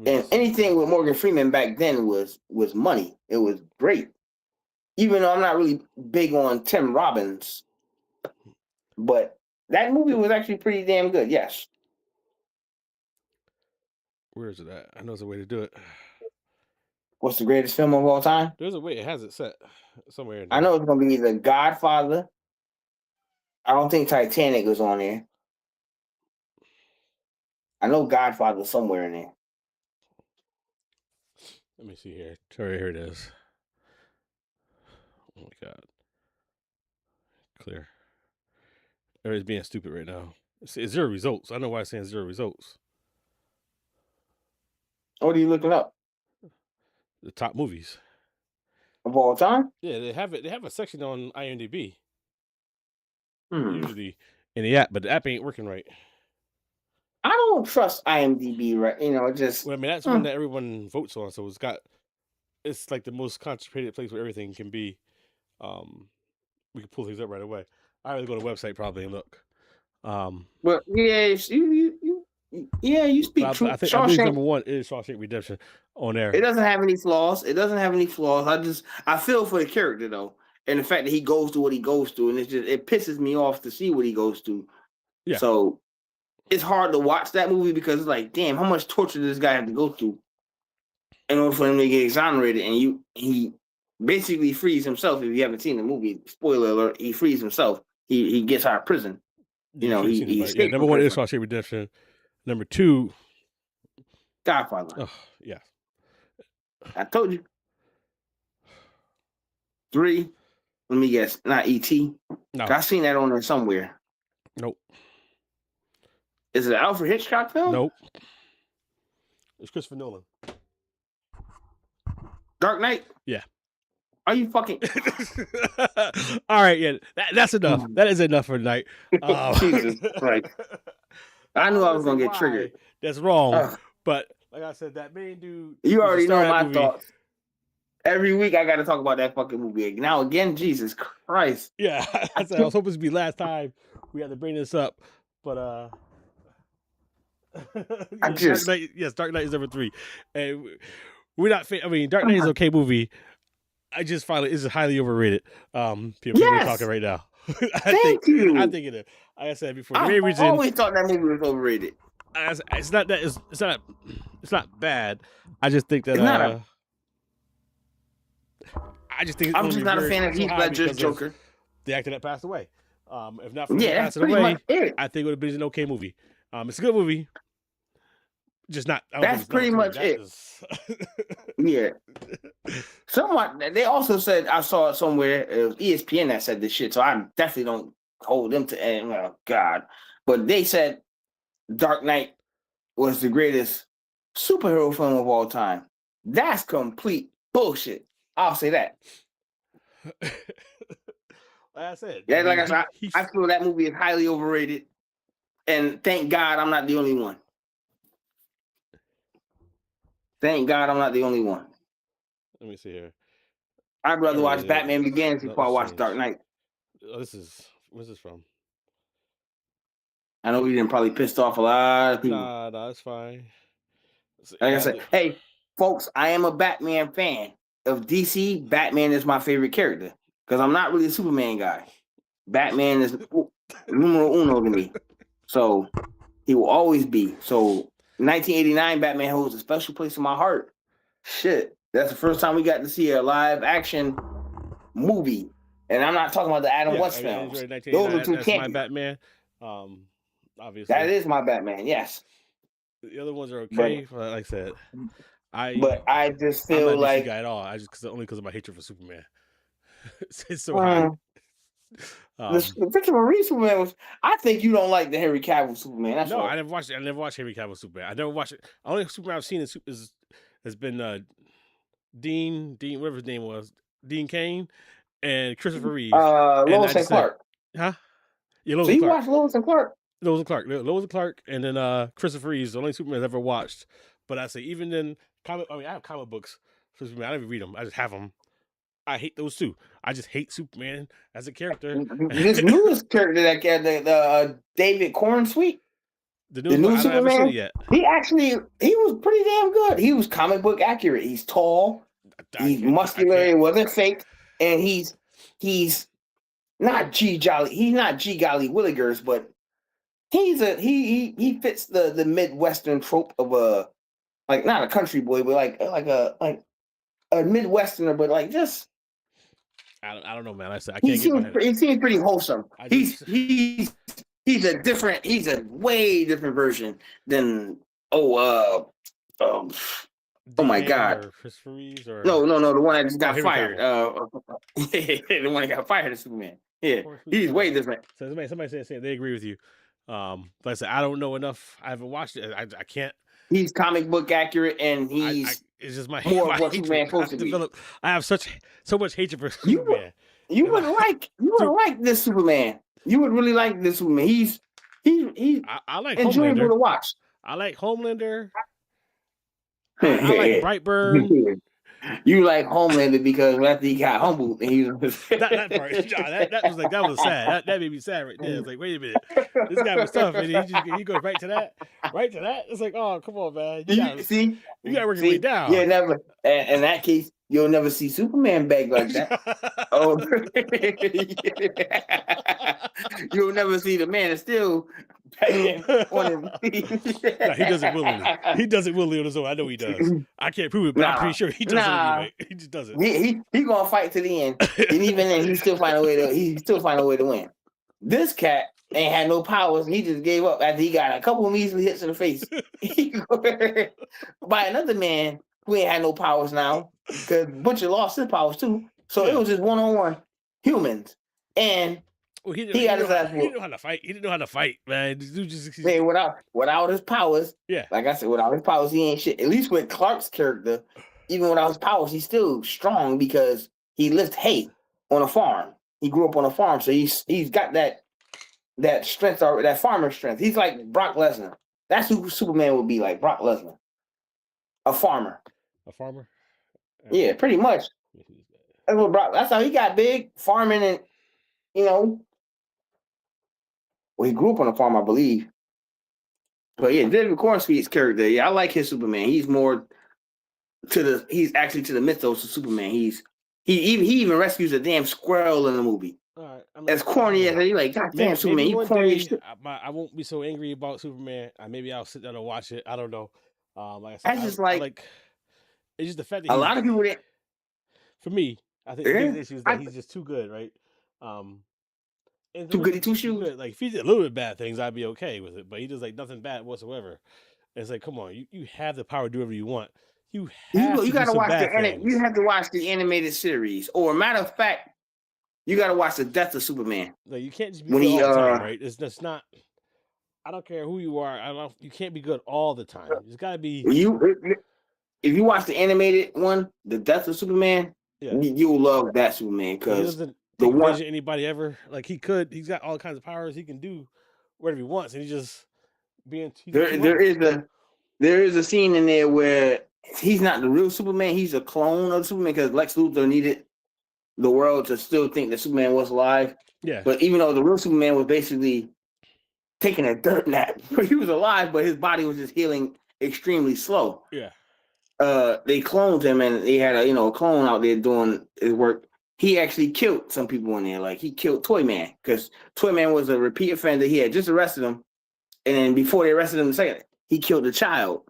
And anything with Morgan Freeman back then was money. It was great. Even though I'm not really big on Tim Robbins, but that movie was actually pretty damn good. Yes. Where is it at? I know there's a way to do it. What's the greatest film of all time? There's a way. It has it set somewhere in there. I know it's going to be either Godfather. I don't think Titanic was on there. I know Godfather somewhere in there. Let me see here. Sorry, here it is. Oh my God. Clear. Everybody's being stupid right now. It's 0 results. I know why it's saying 0 results. What are you looking up? The top movies of all time. Yeah, they have it. They have a section on IMDb. Usually in the app, but the app ain't working right. I don't trust IMDb, right? Just. Well, I mean, that's one that everyone votes on, so it's like the most concentrated place where everything can be. We can pull things up right away. I would go to the website probably and look. Well, yeah, you speak true. I think number 1 is Shawshank Redemption on there. It doesn't have any flaws. I feel for the character though, and the fact that he goes through what he goes through, and it pisses me off to see what he goes through. Yeah. So it's hard to watch that movie because it's like, damn, how much torture does this guy have to go through in order for him to get exonerated? And he basically frees himself. If you haven't seen the movie, spoiler alert, he frees himself. He gets out of prison. He number 1 is Shawshank Redemption. Number 2, Godfather. Oh, yeah. I told you. 3, let me guess, not E.T. No. I've seen that on there somewhere. Nope. Is it an Alfred Hitchcock film? Nope. It's Christopher Nolan. Dark Knight? Yeah. Are you fucking? All right, yeah, that's enough. That is enough for tonight. Jesus Christ. I knew I was going to get triggered. That's wrong. But like I said, that main dude. You already know my thoughts. Every week I got to talk about that fucking movie. Now again, Jesus Christ. Yeah, I said I was hoping to be last time we had to bring this up, but Dark Knight is number 3, and we're not. I mean, Dark Knight is an okay movie. I just find it's highly overrated. People are talking right now. I think it is. Like I said before, the main reason I always thought that movie was overrated. It's not that. It's not bad. I just think that. I just think I'm just not a fan of Heath Ledger's Joker. The actor that passed away. If not for him that's passing pretty away, much it. I think it would have been an okay movie. It's a good movie, just not. I don't That's think it's number pretty three. much That it. is. Yeah. Somewhat. They also said, I saw it somewhere. It was ESPN that said this shit, so I definitely don't hold them to. And God, but they said Dark Knight was the greatest superhero film of all time. That's complete bullshit. I'll say that. Like I said, Yeah, like I I said, I feel that movie is highly overrated, and thank God I'm not the only one. Thank God I'm not the only one. Let me see here. I'd rather watch Batman Begins before I watch Dark Knight. Where's this from? I know we didn't probably pissed off a lot of people. Nah, it's fine. Like I said, hey, folks, I am a Batman fan. Of DC, Batman is my favorite character because I'm not really a Superman guy. Batman is numero uno to me. So he will always be. So 1989 Batman holds a special place in my heart. Shit. That's the first time we got to see a live action movie. And I'm not talking about the Adam West films. Those are two That's my Batman. Obviously. That is my Batman, yes. The other ones are okay, but like I said, I just feel I'm not like a DC guy at all. Only because of my hatred for Superman. It's so high. The Christopher Reeve Superman was. I think you don't like the Henry Cavill Superman. That's I never watched it. I never watched Henry Cavill Superman. I never watched it. The only Superman I've seen has been Dean, whatever his name was, Dean Cain, and Christopher Reeve. Lois and Clark. Huh? Yeah, Lois so and you Clark. watched Lois and Clark? Lois and Clark, and then Christopher Reeve, the only Superman I've ever watched. But I say even then, I have comic books for Superman. I don't even read them. I just have them. I hate those too. I just hate Superman as a character. This newest character that the David Cornsweet, the new Superman, yet. He was pretty damn good. He was comic book accurate. He's tall, he's muscular. It wasn't fake, and he's not G Jolly. He's not G Golly Willigers, but he fits the Midwestern trope of a not a country boy, but like a Midwesterner, but like just. I don't know, man. I can't get my head. He seems pretty wholesome. He's a way different version than oh my God. Christopher Reeves or no, the one that just got fired. The one that got fired is Superman. Yeah, he's way different. So somebody said they agree with you. But I said I don't know enough. I haven't watched it. I can't. He's comic book accurate, and he's it's just my more of what Superman's supposed to be. I have so much hatred for Superman. You would like this Superman. You would really like this Superman. He's I like enjoyable Homelander to watch. I like Homelander. I like Brightburn. You like Homelander because after he got humbled, and he was that part. That was sad. That made me sad right there. It's like, wait a minute, this guy was tough, and he goes right to that. It's like, oh, come on, man. You gotta work your way down. Yeah, never. In that case, you'll never see Superman beg like that. You'll never see the Man of Steel begging on his feet. No, he does it willingly. He does it willingly on his own. I know he does. I can't prove it, but I'm pretty sure he does it anyway. He just does it. He gonna fight to the end, and even then, he still find a way to win. This cat ain't had no powers. He just gave up after he got a couple of measly hits in the face by another man who ain't had no powers now, because Butcher lost his powers too. So it was just 1-on-1 humans, and he didn't know how to fight. He didn't know how to fight, man. Man, without his powers, like I said, without his powers, he ain't shit. At least with Clark's character, even without his powers, he's still strong because he lived hay on a farm. He grew up on a farm, so he's got that strength, or that farmer strength. He's like Brock Lesnar. That's who Superman would be like, Brock Lesnar, a farmer. A farmer? Yeah, pretty much. That's how he got big, farming, and well, he grew up on a farm, I believe. But yeah, David Cornsweet's character, I like his Superman. He's more he's actually to the mythos of Superman. He even rescues a damn squirrel in the movie. All right, as corny as he like, God damn, Superman, you corny as shit. I won't be so angry about Superman. Maybe I'll sit down and watch it. I don't know. Like I said, it's just the fact that a lot of people didn't. For me, I think the issue is that he's just too good, right? And Too look goody at two too shoes. good. Like if he did a little bit bad things, I'd be okay with it. But he does like nothing bad whatsoever. And it's like, come on, you have the power to do whatever you want. You have You to do gotta some watch bad things. you have to watch the animated series. Or matter of fact, you gotta watch the Death of Superman. Like you can't just be When good he all the time, right? It's just not. I don't care who you are. You can't be good all the time. It's got to be. If you watch the animated one, the Death of Superman, Yeah. you'll love that Superman He because doesn't the take one advantage of anybody ever. Like he could. He's got all kinds of powers. He can do whatever he wants, and he's just being. there is a scene in there where he's not the real Superman. He's a clone of Superman because Lex Luthor needed the world to still think that Superman was alive. Yeah. But even though the real Superman was basically taking a dirt nap, he was alive, but his body was just healing extremely slow. Yeah. They cloned him, and they had a clone out there doing his work. He actually killed some people in there. Like he killed Toyman because Toyman was a repeat offender. He had just arrested him, and then before they arrested him the second, he killed a child.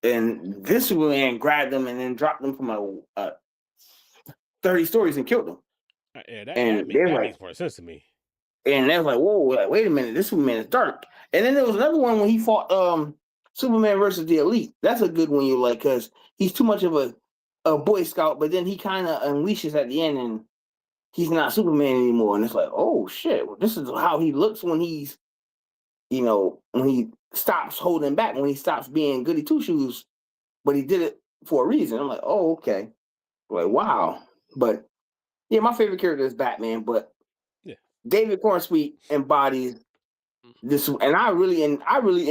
And this Superman grabbed him and then dropped him from a 30 stories and killed him. Yeah, that makes more sense to me. And they was like, whoa, wait a minute, this Superman is dark. And then there was another one when he fought Superman versus the Elite. That's a good one you like because he's too much of a Boy Scout, but then he kind of unleashes at the end and he's not Superman anymore. And it's like, oh shit, this is how he looks when he's, when he stops holding back, when he stops being goody two shoes, but he did it for a reason. I'm like, oh, okay. Like, wow. But yeah, my favorite character is Batman, but David Cornsweet embodies this, and I really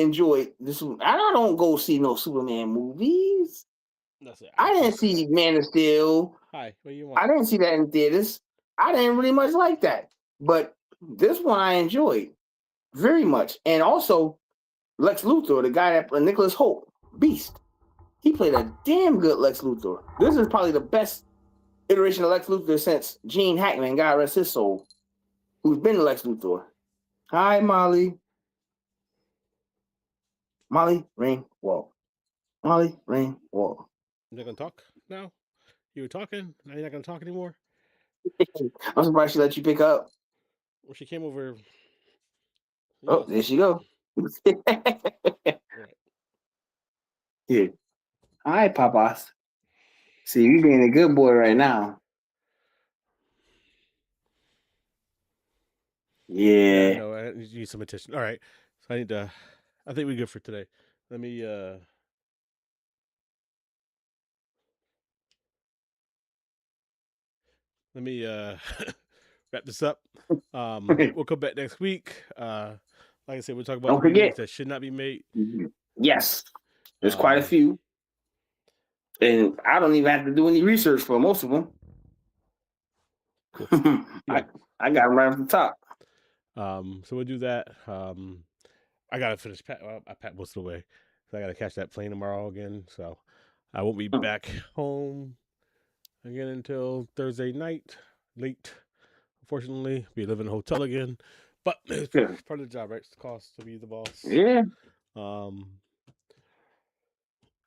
enjoyed this. And I don't go see no Superman movies. That's it. I didn't see Man of Steel. Hi, what do you want? I didn't see that in theaters. I didn't really much like that, but this one I enjoyed very much. And also, Lex Luthor, the guy that Nicholas Hoult, Beast, he played a damn good Lex Luthor. This is probably the best iteration of Lex Luthor since Gene Hackman, God rest his soul, who's been Lex Luthor. Hi, Molly. Molly Ringwald. Molly Ringwald. You're not gonna talk now? You were talking. Now you're not gonna talk anymore. I'm surprised she let you pick up. Well, she came over. Oh, there she go. Right. Here. Hi, Papas. See, you being a good boy right now. Yeah. No, I need some attention. All right. So I need to. I think we're good for today. Let me. Wrap this up. We'll come back next week. Like I said, we'll talk about movies that should not be made. Yes, there's quite a few, and I don't even have to do any research for most of them. I got them right off the top. So we'll do that. I gotta finish. I packed most of the way, so I gotta catch that plane tomorrow again. So I won't be back home again until Thursday night, late. Unfortunately, be living in a hotel again, but it's part of the job, right? It's the cost to be the boss. Yeah. Oh,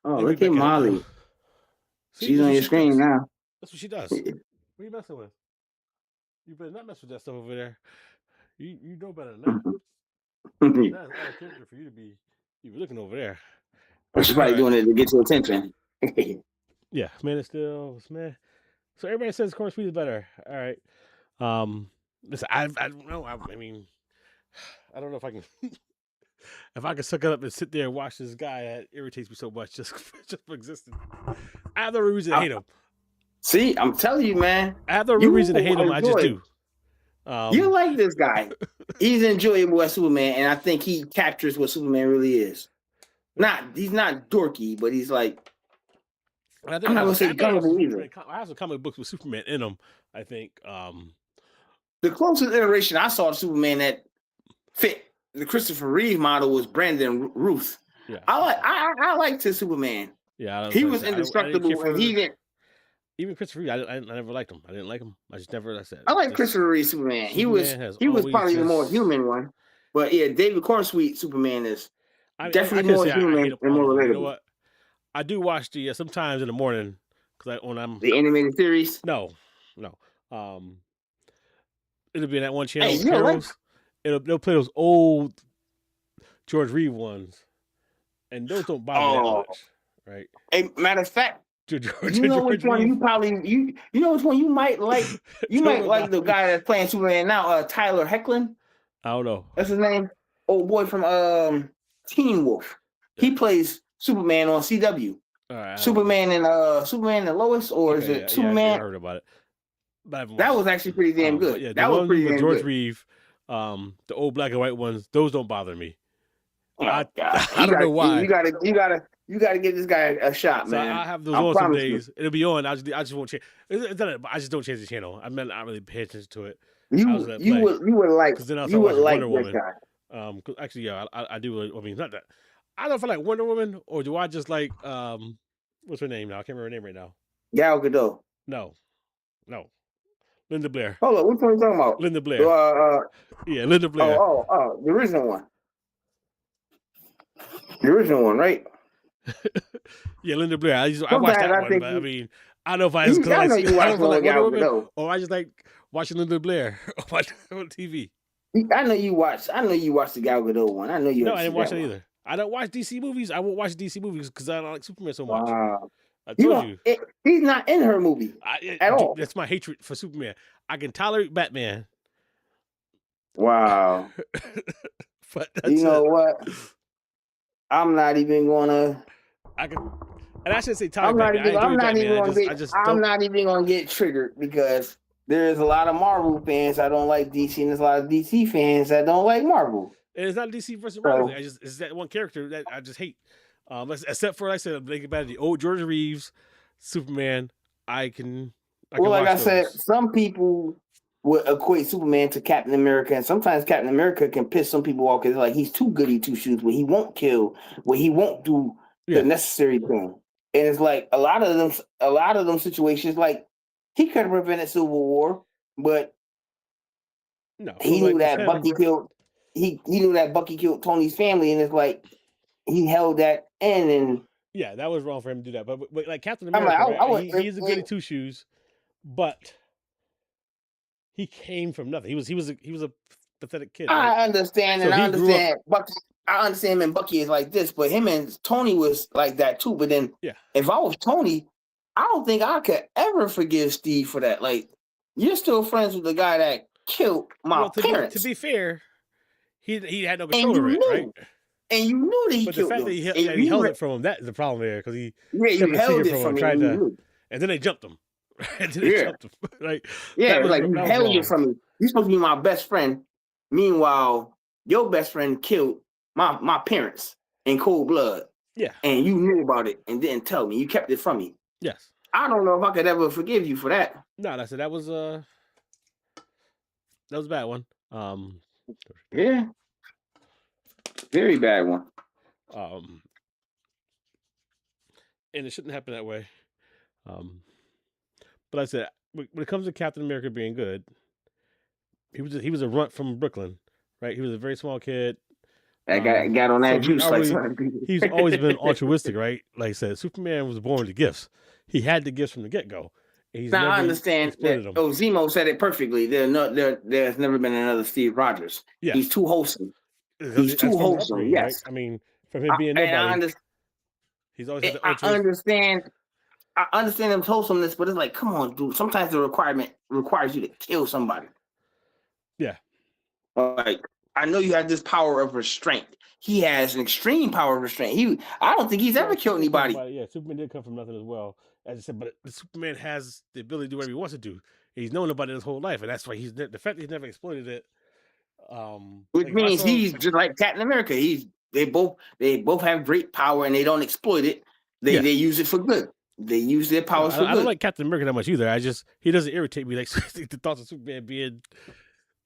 look at Molly. She's on your screen now. That's what she does. What are you messing with? You better not mess with that stuff over there. You know better than that. That's out of character for you to be looking over there. She's probably doing it to get your attention. Yeah, Man of Steel, man. So everybody says Cornsweet is better. All right. Listen, I don't know. I mean, I don't know if I can. If I can suck it up and sit there and watch this guy, that irritates me so much just for existing. I have no reason to hate him. See, I'm telling you, man. I have no reason to hate him. I just do. You like this guy. He's enjoyable as Superman, and I think he captures what Superman really is. He's not dorky, but he's like. I'm not gonna say gullible either. I have some comic books with Superman in them. I think the closest iteration I saw of Superman that fit the Christopher Reeve model was Brandon Routh. Yeah, I liked his Superman. Yeah, he was indestructible, and he didn't. Even Christopher Reeve, I never liked him. I didn't like him. I just never. I said I like Christopher Reeve Superman. He was probably the more human one. But yeah, David Cornsweet Superman is definitely more human and more relatable. You know what? I do watch the sometimes in the morning because when I'm the animated series. No. It'll be in that one channel. Hey, you know what? Heroes. They'll play those old George Reeve ones, and those don't bother me that much, right? Hey, matter of fact, you know George which one Reeve. you probably you know which one you might like. You might like the guy that's playing Superman now, Tyler Hoechlin. I don't know. That's his name. Old boy from Teen Wolf. He plays Superman on CW. Right, Superman and Lois, or is it Superman? I heard about it. But that was actually pretty damn good. Yeah, that was pretty damn George good. Reeve, the old black and white ones, those don't bother me. Oh, God. I don't know why. You gotta give this guy a shot, so man. I have those on some days. It'll be on. I just won't change. I just don't change the channel. I mean, not really pay attention to it. You would like Wonder Woman. Guy. Actually, yeah, I do. I mean, not that. I don't know if I like Wonder Woman or do I just like what's her name now? I can't remember her name right now. Gal Gadot. No. Linda Blair. Hold on, which one are you talking about? Linda Blair. Yeah, Linda Blair. The original one. The original one, right? Yeah, Linda Blair. I watched that one, but I mean, I don't know if I just I know you watch Wonder Woman, or I just like watching Linda Blair on TV. I know you watch the Gal Gadot one. I know you. No, I didn't watch that either. I don't watch DC movies. I won't watch DC movies because I don't like Superman so much. Wow. I told you. He's not in her movie at all. That's my hatred for Superman. I can tolerate Batman. Wow. But you know what? I'm not even gonna. And I shouldn't say tolerate Batman. I'm not even gonna get triggered because there's a lot of Marvel fans that don't like DC, and there's a lot of DC fans that don't like Marvel. And it's not DC versus Marvel. It's that one character that I just hate. Except for, like I said, thinking about the old George Reeves Superman, I can like I said, some people would equate Superman to Captain America, and sometimes Captain America can piss some people off because like he's too goody two shoes, where he won't kill, where he won't do the necessary thing. And it's like a lot of them situations, like he could have prevented Civil War, but he knew that Bucky killed. He knew that Bucky killed Tony's family, and it's like he held that in, and yeah, that was wrong for him to do that. But like Captain America, he's a goody two shoes, but he came from nothing. He was a pathetic kid. Right? I understand, and I understand Bucky. I understand him and Bucky is like this, but him and Tony was like that too. But then, if I was Tony, I don't think I could ever forgive Steve for that. Like, you're still friends with the guy that killed my parents. To be fair, he had no control over it, right? And you knew that he killed him. But the fact that he held it from him, that is the problem there, because he held it from him. And then they jumped him. Like, you held it from me. You're supposed to be my best friend. Meanwhile, your best friend killed my parents in cold blood. Yeah. And you knew about it and didn't tell me. You kept it from me. Yes. I don't know if I could ever forgive you for that. No, that was a bad one. Yeah. Very bad one. And it shouldn't happen that way. But I said, when it comes to Captain America being good, he was a runt from Brooklyn, right? He was a very small kid. That got on that juice. He's always been altruistic, right? Like I said, Superman was born with gifts. He had the gifts from the get-go. Now I understand that Zemo said it perfectly. There's never been another Steve Rogers. Yeah. He's too wholesome. He's too wholesome. Yes. Right? I mean, from him being nobody, he's always had the I understand his wholesomeness, but it's like, come on, dude. Sometimes the requirement requires you to kill somebody. Yeah. Like, I know you have this power of restraint. He has an extreme power of restraint. I don't think he's ever killed anybody. Yeah, Superman did come from nothing as well, as I said. But Superman has the ability to do whatever he wants to do. He's known about it his whole life, and that's why the fact that he's never exploited it. Which means he's just like Captain America. They both have great power, and they don't exploit it. They use it for good. They use their powers for good. I don't like Captain America that much either. He doesn't irritate me like the thoughts of Superman being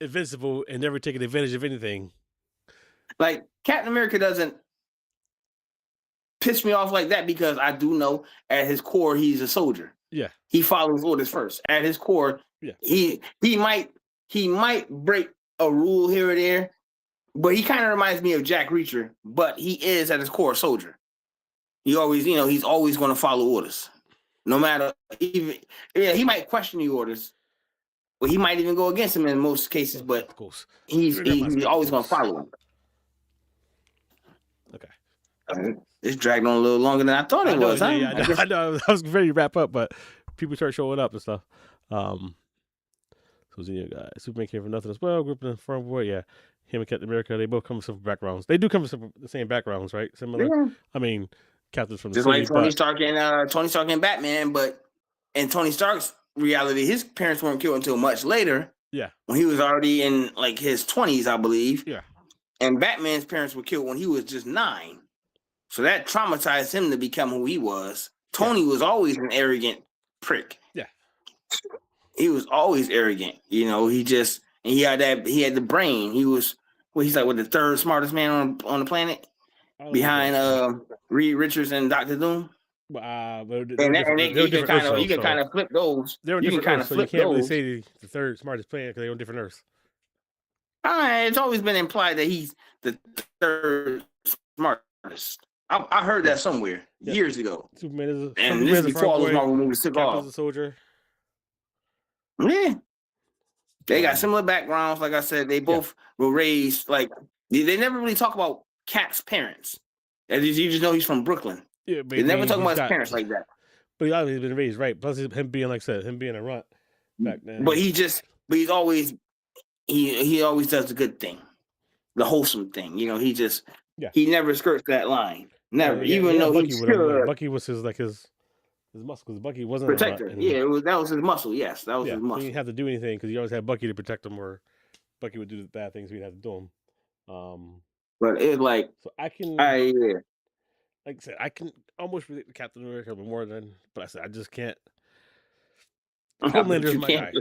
invincible and never taking advantage of anything. Like Captain America doesn't piss me off like that because I do know at his core he's a soldier. Yeah, he follows orders first. At his core, he might break a rule here or there, but he kind of reminds me of Jack Reacher. But he is at his core a soldier. He always, he's always going to follow orders, no matter he might question the orders, Well, he might even go against him in most cases, but Spectacles. he's always going to follow him. Okay. It's dragged on a little longer than I thought it was. Yeah, I know. I was ready to wrap up, but people start showing up and stuff. So Xenia guy, Superman came from nothing as well. Group in the Farm Boy, yeah. Him and Captain America, they both come from similar backgrounds. They do come from the same backgrounds, right? Similar. Yeah. I mean, Captain's from the just city, like Tony Stark and Batman, but in Tony Stark's reality, his parents weren't killed until much later. Yeah. When he was already in like his 20s, I believe. Yeah. And Batman's parents were killed when he was just 9. So that traumatized him to become who he was. Tony was always an arrogant prick. Yeah. He was always arrogant. You know, he had the brain. He's like the third smartest man on the planet behind Reed Richards and Dr. Doom. You can kind of flip those. They're on different Earths, so you can't really say the third smartest planet because they're on different Earths. It's always been implied that he's the third smartest. I heard that somewhere years ago. Superman and this is before all those Marvel movies took off. Captain's a soldier. Yeah. They got similar backgrounds. Like I said, they both were raised like they never really talk about Cap's parents. You just know he's from Brooklyn. Yeah, but they never talk about his parents like that. But he's obviously been raised right. Plus him being, like I said, him being a runt back then. But he's always he always does the good thing, the wholesome thing. You know, he never skirts that line. Never, even though Bucky was his muscle, because Bucky wasn't protector. That was his muscle. Yes, that was his muscle. He didn't have to do anything because he always had Bucky to protect him, or Bucky would do the bad things. We'd have to do him. But it's like I can almost predict Captain America more than, but I said I just can't. Homelander's my guy.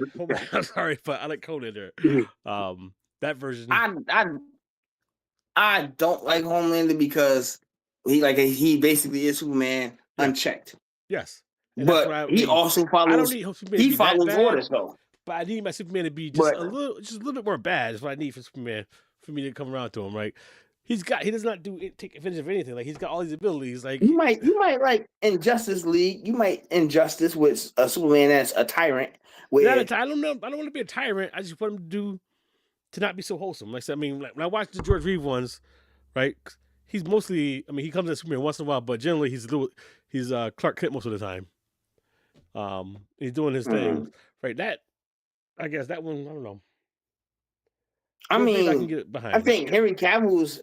I'm sorry, but I like Homelander. That version. I don't like Homelander because he basically is Superman unchecked. Yes, but he also follows. He follows orders though. But I need my Superman to be just a little bit more bad. Is what I need for Superman for me to come around to him. Right? He does not take advantage of anything. Like he's got all these abilities. Like you might like in Justice League. You might injustice with a Superman that's a tyrant. I don't know. I don't want to be a tyrant. I just want him to not be so wholesome. Like I mean, like when I watch the George Reeves ones, right? He's mostly. I mean, he comes as Superman once in a while, but generally he's Clark Kent most of the time. He's doing his thing, right? I guess that one. I don't know. I mean, I can get behind. I think Henry Cavill's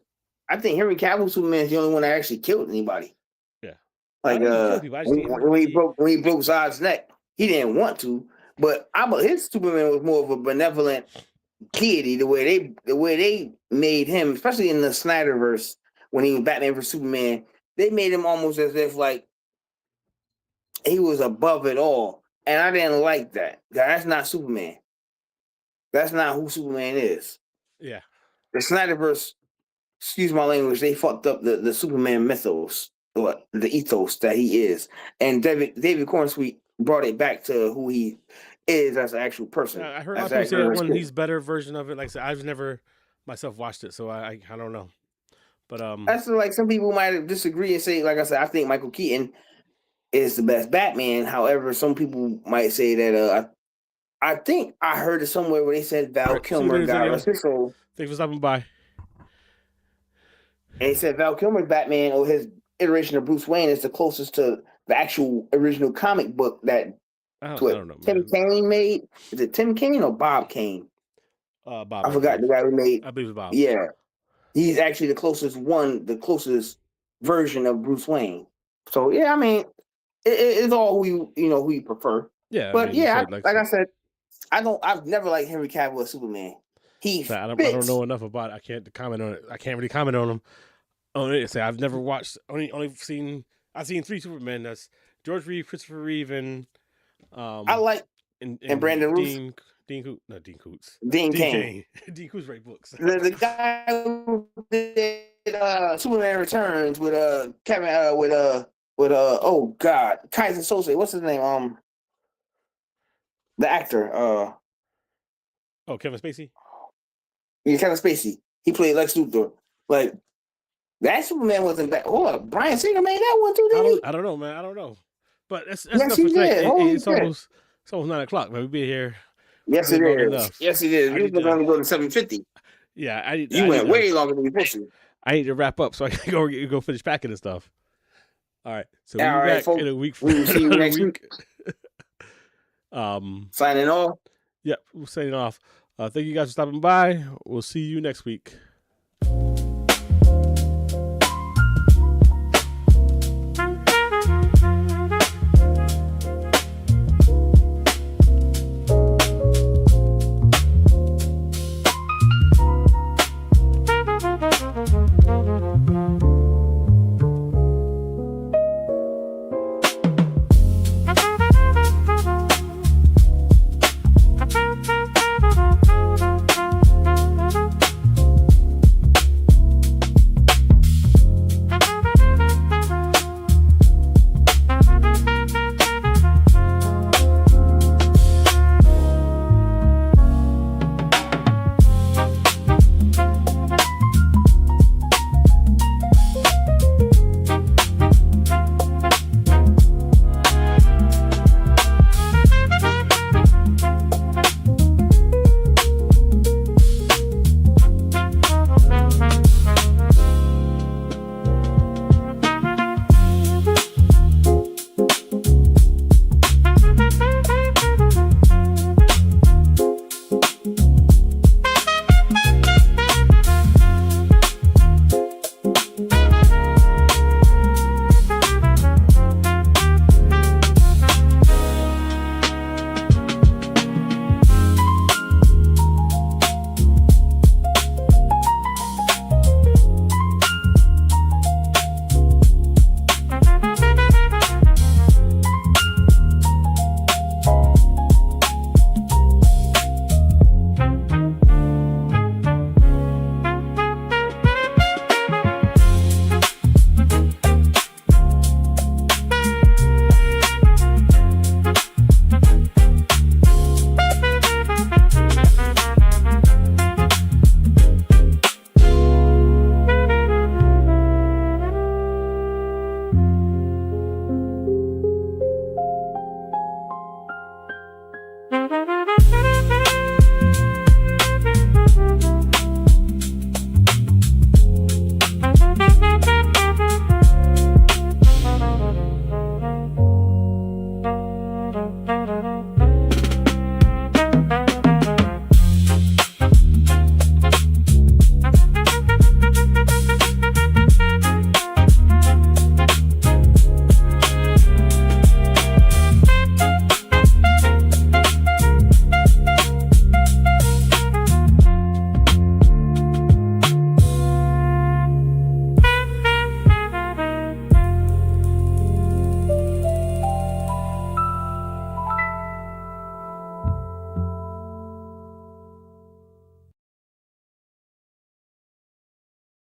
Superman is the only one that actually killed anybody. Yeah, like when he broke Zod's neck, he didn't want to, but his Superman was more of a benevolent deity. The way they made him, especially in the Snyderverse, when he was Batman vs Superman, they made him almost as if like he was above it all, and I didn't like that. That's not Superman. That's not who Superman is. Yeah. The Snyderverse, excuse my language, they fucked up the Superman mythos, or the ethos that he is. And David Cornsweet brought it back to who he is as an actual person. I heard a lot of people say he's better version of it. Like I said, I've never myself watched it, so I don't know. But that's like some people might disagree and say, like I said, I think Michael Keaton is the best Batman. However, some people might say that I think I heard it somewhere where they said Val Kilmer got official. Thanks for stopping by. And he said Val Kilmer's Batman, or his iteration of Bruce Wayne, is the closest to the actual original comic book that I don't know, Tim Kane made. Is it Tim Kane or Bob Kane? Bob. I forgot the guy who made. I believe it was Bob. Yeah, he's actually the closest version of Bruce Wayne. So yeah, I mean, it's all who you prefer. Yeah, but I said, I've never liked Henry Cavill as Superman. I don't know enough about it. I can't comment on it. I can't really comment on him. I've never watched. I've seen 3 Supermen. That's George Reeves, Christopher Reeve, and I like and Brandon Routh. Dean Koontz. Dean Cain. Dean Koontz write books. The guy who did Superman Returns with Kevin with oh God, Kaiser Sose. What's his name? The actor. Kevin Spacey. Yeah, Kevin Spacey. He played Lex Luthor. Like that Superman wasn't bad. Oh, Bryan Singer made that one too, didn't he? I don't know, man. I don't know. But that's yes, he did. It's almost 9:00, man. We'll be here Yes, been it long is. enough. Yes, it is. I We need was to, only going to 750. yeah, You went way longer than you supposed to. I need to wrap up so I can go finish packing and stuff. All right, so we'll All be right, back folks. in a week for We will see you another next week. Signing off. Yep, we're signing off. Thank you guys for stopping by. We'll see you next week.